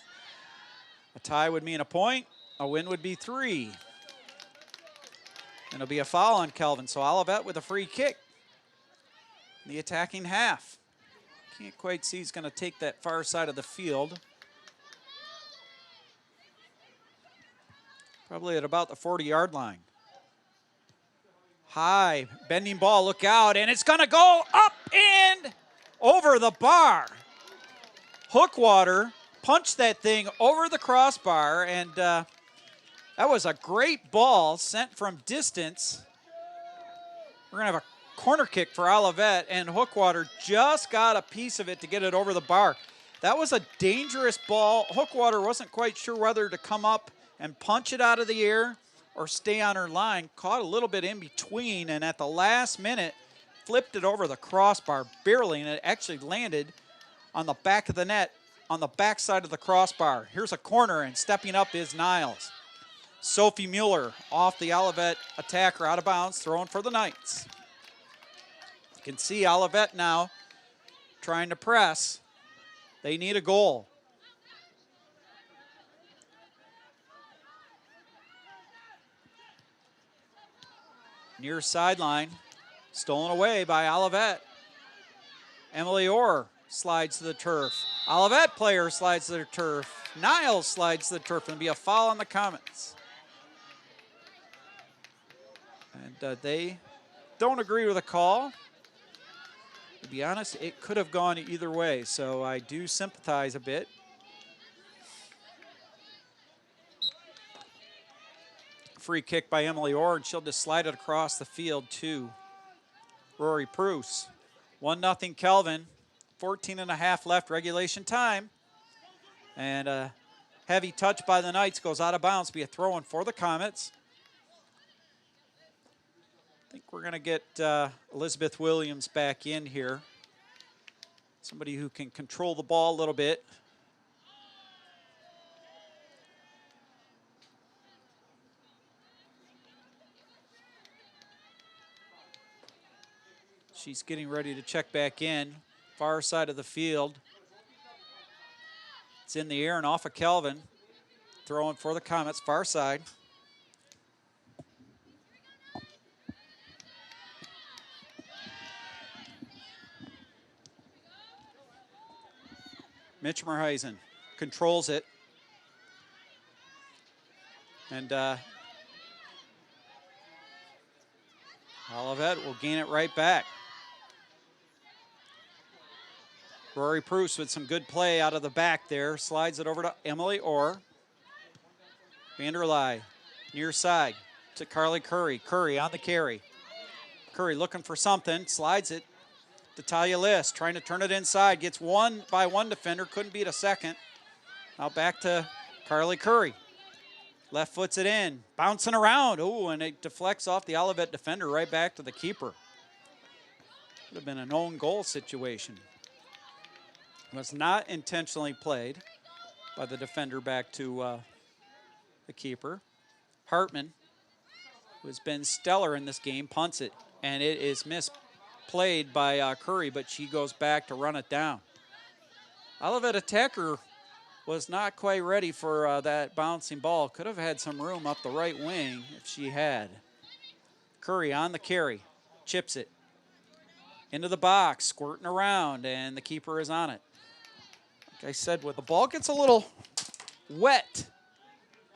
tie would mean a point, a win would be 3. And it'll be a foul on Kelvin. So Olivet with a free kick in the attacking half. Can't quite see he's going to take that far side of the field. Probably at about the 40-yard line. High, bending ball, look out, and it's gonna go up and over the bar. Hookwater punched that thing over the crossbar, and that was a great ball sent from distance. We're gonna have a corner kick for Olivet, and Hookwater just got a piece of it to get it over the bar. That was a dangerous ball. Hookwater wasn't quite sure whether to come up and punch it out of the air or stay on her line. Caught a little bit in between, and at the last minute, flipped it over the crossbar barely, and it actually landed on the back of the net, on the back side of the crossbar. Here's a corner, and stepping up is Niles. Sophie Mueller off the Olivet attacker, out of bounds, throwing for the Knights. You can see Olivet now trying to press. They need a goal. Near sideline, stolen away by Olivet. Emily Orr slides to the turf. Olivet player slides to the turf. Niles slides to the turf, and be a foul on the Comets. And they don't agree with the call. To be honest, it could have gone either way, so I do sympathize a bit. Free kick by Emily Orr, and she'll just slide it across the field to Rory Pruce. 1-0 Kelvin, 14.5 left regulation time. And a heavy touch by the Knights goes out of bounds, be a throw-in for the Comets. I think we're gonna get Elizabeth Williams back in here. Somebody who can control the ball a little bit. She's getting ready to check back in. Far side of the field. It's in the air and off of Kelvin. Throwing for the Comets, far side. Mitchmerheisen controls it. And Olivet will gain it right back. Rory Proust with some good play out of the back there. Slides it over to Emily Orr. Vanderlei near side to Carly Curry. Curry on the carry. Curry looking for something. Slides it to Talia List. Trying to turn it inside. Gets one by one defender. Couldn't beat a second. Now back to Carly Curry. Left foots it in. Bouncing around. Ooh, and it deflects off the Olivet defender right back to the keeper. Would have been an own goal situation. Was not intentionally played by the defender back to the keeper. Hartman, who has been stellar in this game, punts it, and it is misplayed by Curry, but she goes back to run it down. Olivet attacker was not quite ready for that bouncing ball. Could have had some room up the right wing if she had. Curry on the carry, chips it into the box, squirting around, and the keeper is on it. Like I said, when the ball gets a little wet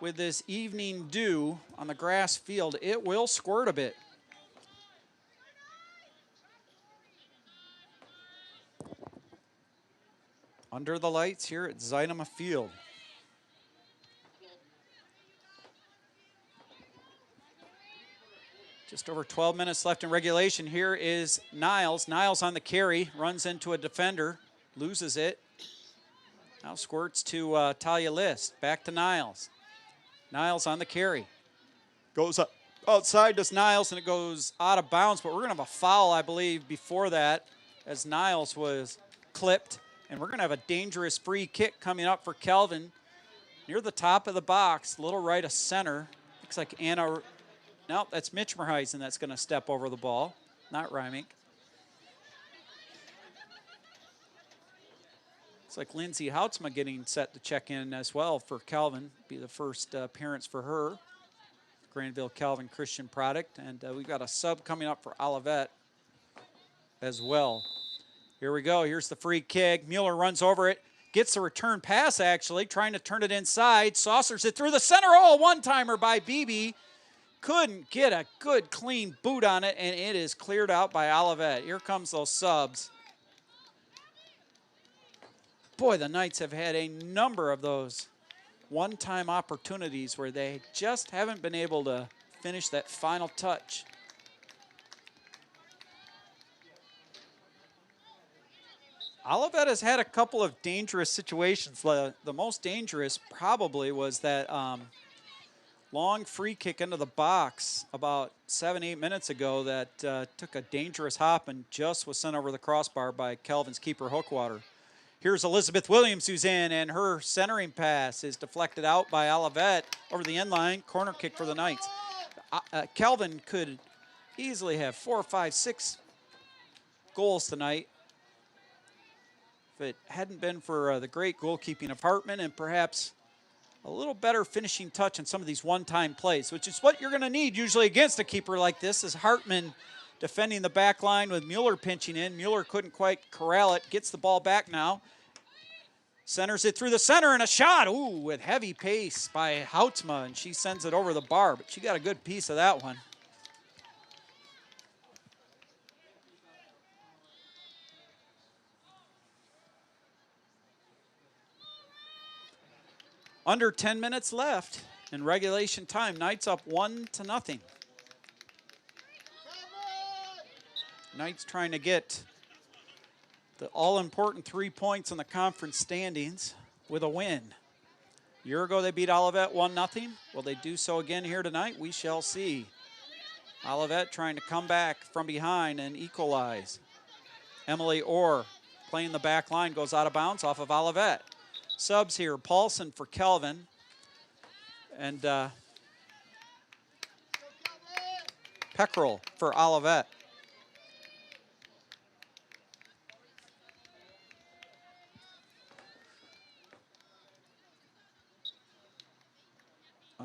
with this evening dew on the grass field, it will squirt a bit. Under the lights here at Zinema Field. Just over 12 minutes left in regulation. Here is Niles. Niles on the carry, runs into a defender, loses it. Now squirts to Talia List. Back to Niles. Niles on the carry. Goes up outside to Niles, and it goes out of bounds. But we're going to have a foul, I believe, before that, as Niles was clipped. And we're going to have a dangerous free kick coming up for Kelvin. Near the top of the box, little right of center. Looks like Anna, no, that's Mitchmerheisen that's going to step over the ball, not Reimink. Looks like Lindsay Houtsma getting set to check in as well for Kelvin. Be the first appearance for her. Granville Calvin Christian product. And we've got a sub coming up for Olivet as well. Here we go. Here's the free kick. Mueller runs over it. Gets the return pass, actually. Trying to turn it inside. Saucers it through the center. Oh, one-timer by Beebe. Couldn't get a good, clean boot on it, and it is cleared out by Olivet. Here comes those subs. Boy, the Knights have had a number of those one-time opportunities where they just haven't been able to finish that final touch. Olivet has had a couple of dangerous situations. The most dangerous probably was that long free kick into the box about 7-8 minutes ago that took a dangerous hop and just was sent over the crossbar by Kelvin's keeper, Hookwater. Here's Elizabeth Williams, who's in, and her centering pass is deflected out by Olivet over the end line. Corner kick for the Knights. Kelvin could easily have 4, 5, 6 goals tonight if it hadn't been for the great goalkeeping of Hartman and perhaps a little better finishing touch on some of these one-time plays, which is what you're going to need usually against a keeper like this, is Hartman defending the back line with Mueller pinching in. Mueller couldn't quite corral it. Gets the ball back now. Centers it through the center, and a shot. Ooh, with heavy pace by Houtsma, and she sends it over the bar, but she got a good piece of that one. Under 10 minutes left in regulation time. Knights up 1-0. Knights trying to get the all-important 3 points in the conference standings with a win. A year ago they beat Olivet 1-0. Will they do so again here tonight? We shall see. Olivet trying to come back from behind and equalize. Emily Orr playing the back line, goes out of bounds off of Olivet. Subs here, Paulson for Kelvin. And Peckrell for Olivet.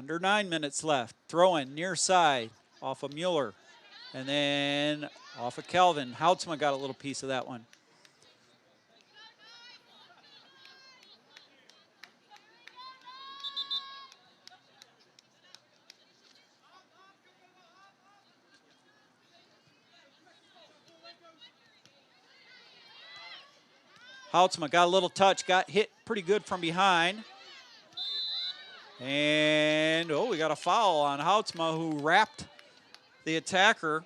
Under 9 minutes left. Throw in near side off of Mueller. And then off of Kelvin. Houtsma got a little piece of that one. Houtsma got a little touch, got hit pretty good from behind. And, oh, we got a foul on Houtsma, who wrapped the attacker.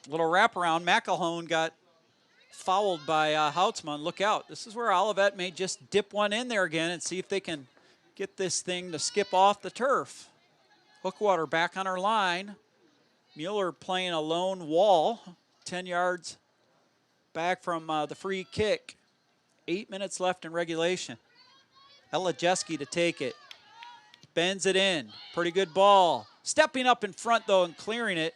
Little wraparound. McElhone got fouled by Houtsma. Look out. This is where Olivet may just dip one in there again and see if they can get this thing to skip off the turf. Hookwater back on her line. Mueller playing a lone wall, 10 yards back from the free kick. 8 minutes left in regulation. Elajeski to take it. Bends it in. Pretty good ball. Stepping up in front, though, and clearing it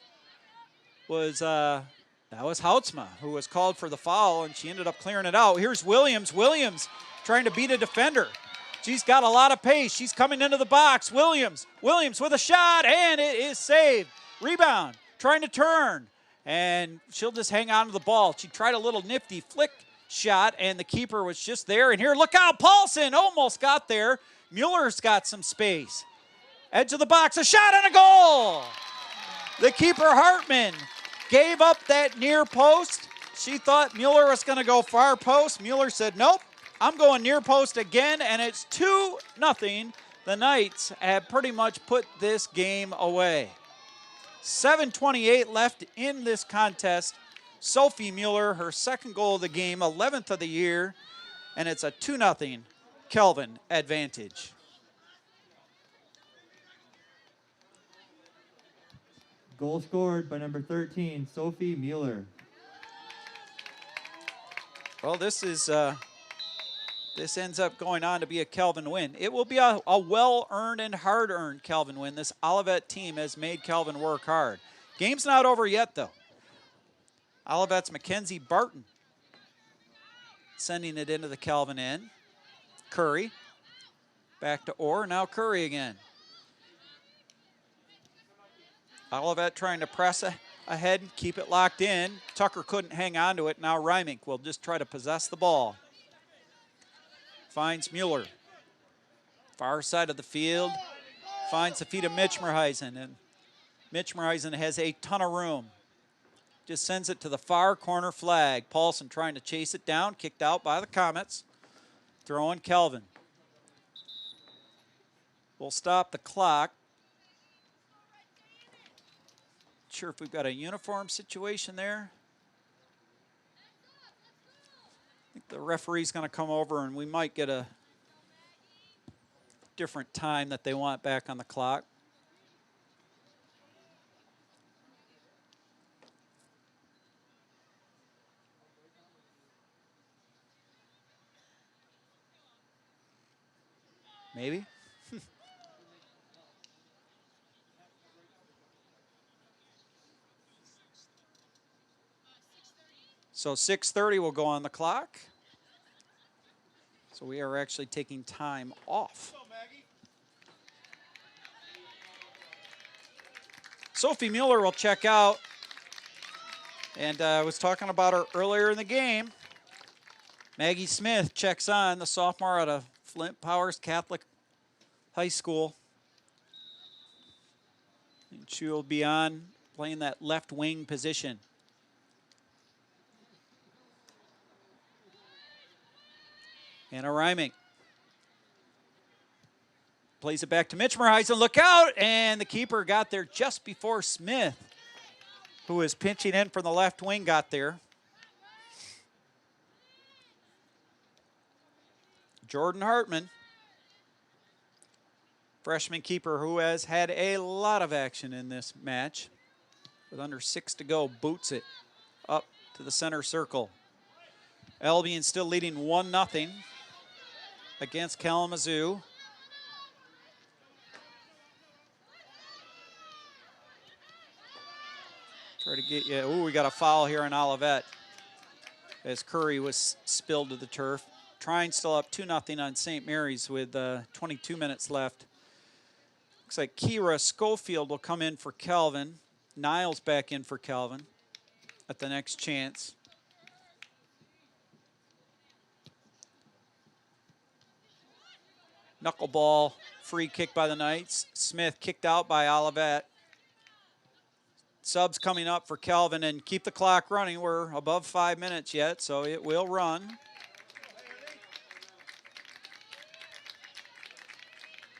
was Houtsma, who was called for the foul, and she ended up clearing it out. Here's Williams. Williams trying to beat a defender. She's got a lot of pace. She's coming into the box. Williams with a shot, and it is saved. Rebound. Trying to turn. And she'll just hang on to the ball. She tried a little nifty flick shot, and the keeper was just there. And here, look out, Paulson almost got there. Mueller's got some space. Edge of the box, a shot and a goal. The keeper, Hartman, gave up that near post. She thought Mueller was going to go far post. Mueller said, nope, I'm going near post again, and it's 2-0. The Knights have pretty much put this game away. 7:28 left in this contest. Sophie Mueller, her second goal of the game, 11th of the year, and it's a 2-0 Kelvin advantage. Goal scored by number 13, Sophie Mueller. Well, this ends up going on to be a Kelvin win. It will be a well-earned and hard-earned Kelvin win. This Olivet team has made Kelvin work hard. Game's not over yet, though. Olivet's Mackenzie Barton sending it into the Kelvin end. Curry. Back to Orr. Now Curry again. Olivet trying to press ahead and keep it locked in. Tucker couldn't hang on to it. Now Reimink will just try to possess the ball. Finds Mueller. Far side of the field. Finds the feet of Mitchmerheisen. And Mitchmerheisen has a ton of room. Just sends it to the far corner flag. Paulson trying to chase it down. Kicked out by the Comets. Throwing Kelvin. We'll stop the clock. Not sure if we've got a uniform situation there. I think the referee's going to come over and we might get a different time that they want back on the clock. Maybe. So 6:30 will go on the clock. So we are actually taking time off. Sophie Mueller will check out. And I was talking about her earlier in the game. Maggie Smith checks on, the sophomore out of Flint Powers Catholic High School. And she will be on playing that left wing position. Anna Reimink plays it back to Mitchmerheisen. Look out! And the keeper got there just before Smith, who was pinching in from the left wing, got there. Jordan Hartman, freshman keeper who has had a lot of action in this match. With under 6 to go, boots it up to the center circle. Albion still leading 1-0 against Kalamazoo. Try to get you. Ooh, we got a foul here on Olivet as Curry was spilled to the turf. Trying still up 2-0 on St. Mary's with 22 minutes left Looks like Kira Schofield will come in for Calvin. Niles back in for Calvin at the next chance. Knuckleball, free kick by the Knights. Smith kicked out by Olivet. Subs coming up for Calvin, and keep the clock running. We're above 5 minutes yet, so it will run.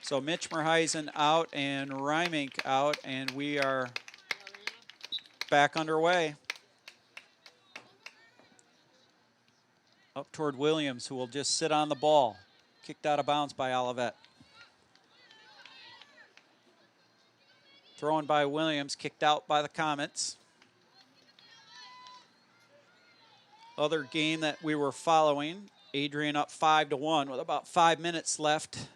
So Mitch Merheisen out and Rymink out, and we are back underway. Up toward Williams, who will just sit on the ball. Kicked out of bounds by Olivet. Thrown by Williams, kicked out by the Comets. Other game that we were following, Adrian up 5-1 with about 5 minutes left.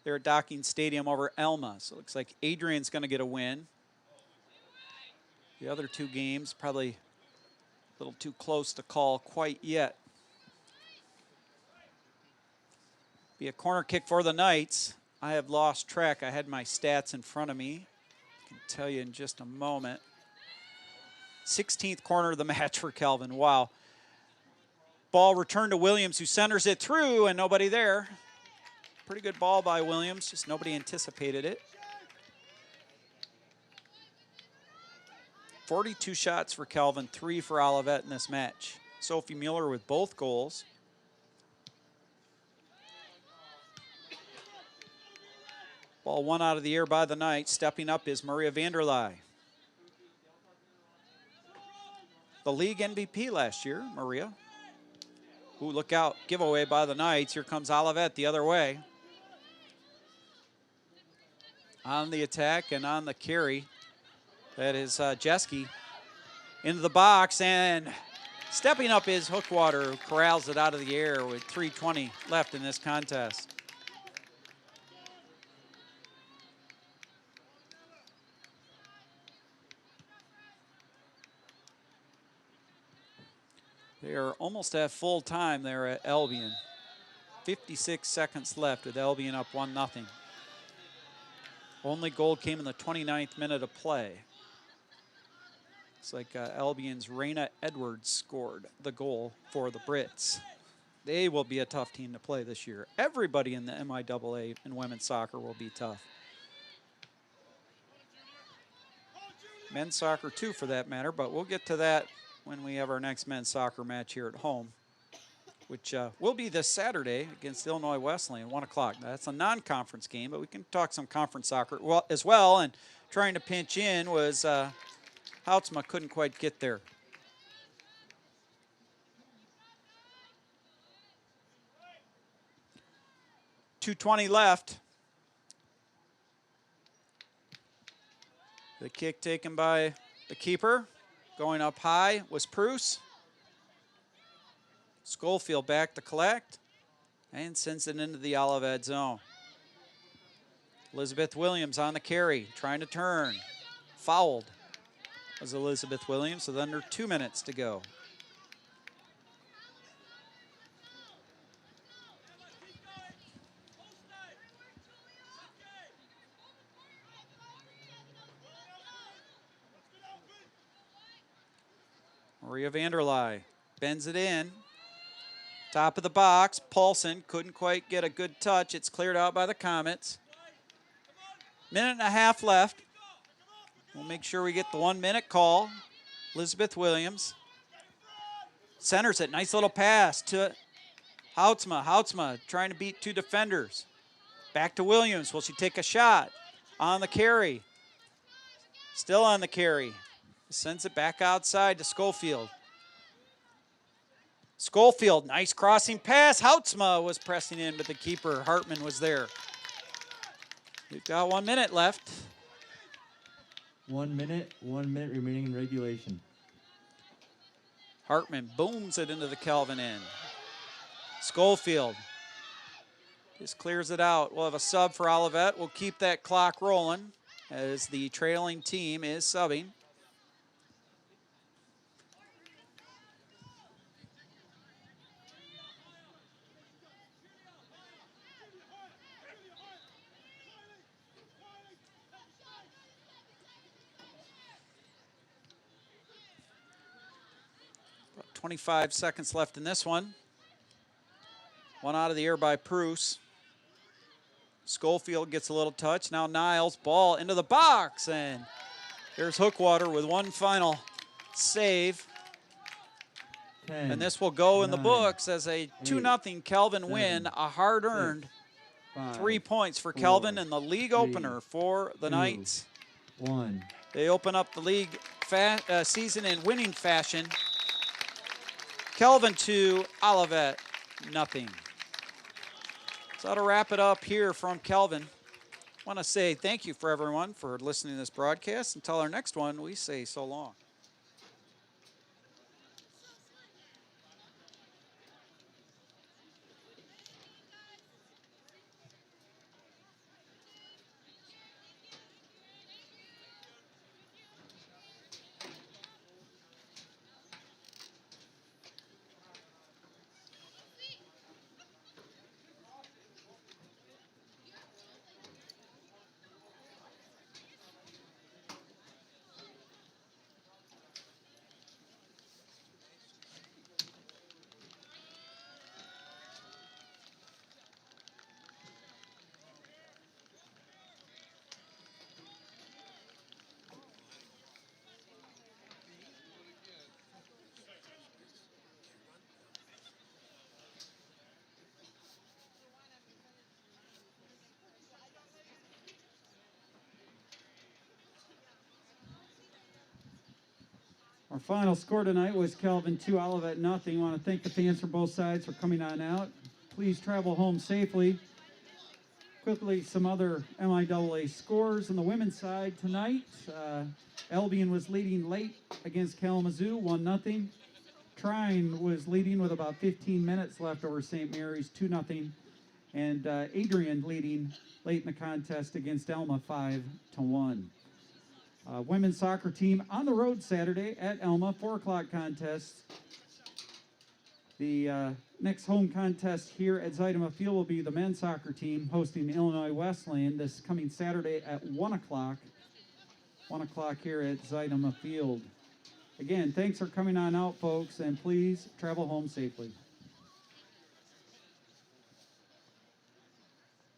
They're at Docking Stadium over Elma. So it looks like Adrian's going to get a win. The other two games probably a little too close to call quite yet. Be a corner kick for the Knights. I have lost track. I had my stats in front of me. I can tell you in just a moment. 16th corner of the match for Calvin. Wow. Ball returned to Williams, who centers it through, and nobody there. Pretty good ball by Williams, just nobody anticipated it. 42 shots for Calvin, 3 for Olivet in this match. Sophie Mueller with both goals. Ball one out of the air by the Knights. Stepping up is Maria Vanderlei. The league MVP last year, Maria. Ooh, look out. Giveaway by the Knights. Here comes Olivet the other way. On the attack and on the carry. That is Jeske into the box, and stepping up is Hookwater, who corrals it out of the air with 3:20 left in this contest. They are almost at full time there at Albion. 56 seconds left with Albion up 1-0. Only goal came in the 29th minute of play. It's like Albion's Raina Edwards scored the goal for the Brits. They will be a tough team to play this year. Everybody in the MIAA in women's soccer will be tough. Men's soccer too, for that matter, but we'll get to that when we have our next men's soccer match here at home, which will be this Saturday against Illinois Wesleyan, 1 o'clock. That's a non-conference game, but we can talk some conference soccer as well. And trying to pinch in was Houtsma, couldn't quite get there. .220 left. The kick taken by the keeper. Going up high was Pruce. Schofield back to collect and sends it into the Olivet zone. Elizabeth Williams on the carry, trying to turn. Fouled was Elizabeth Williams with under 2 minutes to go. Maria Vanderlei bends it in. Top of the box, Paulson couldn't quite get a good touch. It's cleared out by the Comets. Minute and a half left. We'll make sure we get the 1 minute call. Elizabeth Williams centers it. Nice little pass to Houtsma. Houtsma trying to beat 2 defenders. Back to Williams. Will she take a shot? On the carry. Still on the carry. Sends it back outside to Schofield. Schofield, nice crossing pass. Houtsma was pressing in, but the keeper, Hartman, was there. We've got 1 minute left. 1 minute remaining in regulation. Hartman booms it into the Calvin end. Schofield just clears it out. We'll have a sub for Olivet. We'll keep that clock rolling as the trailing team is subbing. 25 seconds left in this one. One out of the air by Pruce. Schofield gets a little touch. Now Niles, ball into the box, and there's Hookwater with one final save. 10, And this will go in the 9, books as a 2-0 Kelvin win, 7, a hard-earned 5, 3 points for 4, Kelvin in the league 3, opener for the 2, Knights. 1. They open up the league season in winning fashion. Kelvin 2, Olivet nothing. So to wrap it up here from Kelvin, I want to say thank you for everyone for listening to this broadcast. Until our next one, we say so long. Our final score tonight was Kelvin 2, Olivet nothing. I want to thank the fans from both sides for coming on out. Please travel home safely. Quickly, some other MIAA scores on the women's side tonight. Albion was leading late against Kalamazoo, 1-0. Trine was leading with about 15 minutes left over St. Mary's, 2-0. And Adrian leading late in the contest against Elma, 5-1. Women's soccer team on the road Saturday at Elma, 4 o'clock contest. The next home contest here at Zeitema Field will be the men's soccer team hosting Illinois Wesleyan this coming Saturday at 1 o'clock. 1 o'clock here at Zeitema Field. Again, thanks for coming on out, folks, and please travel home safely.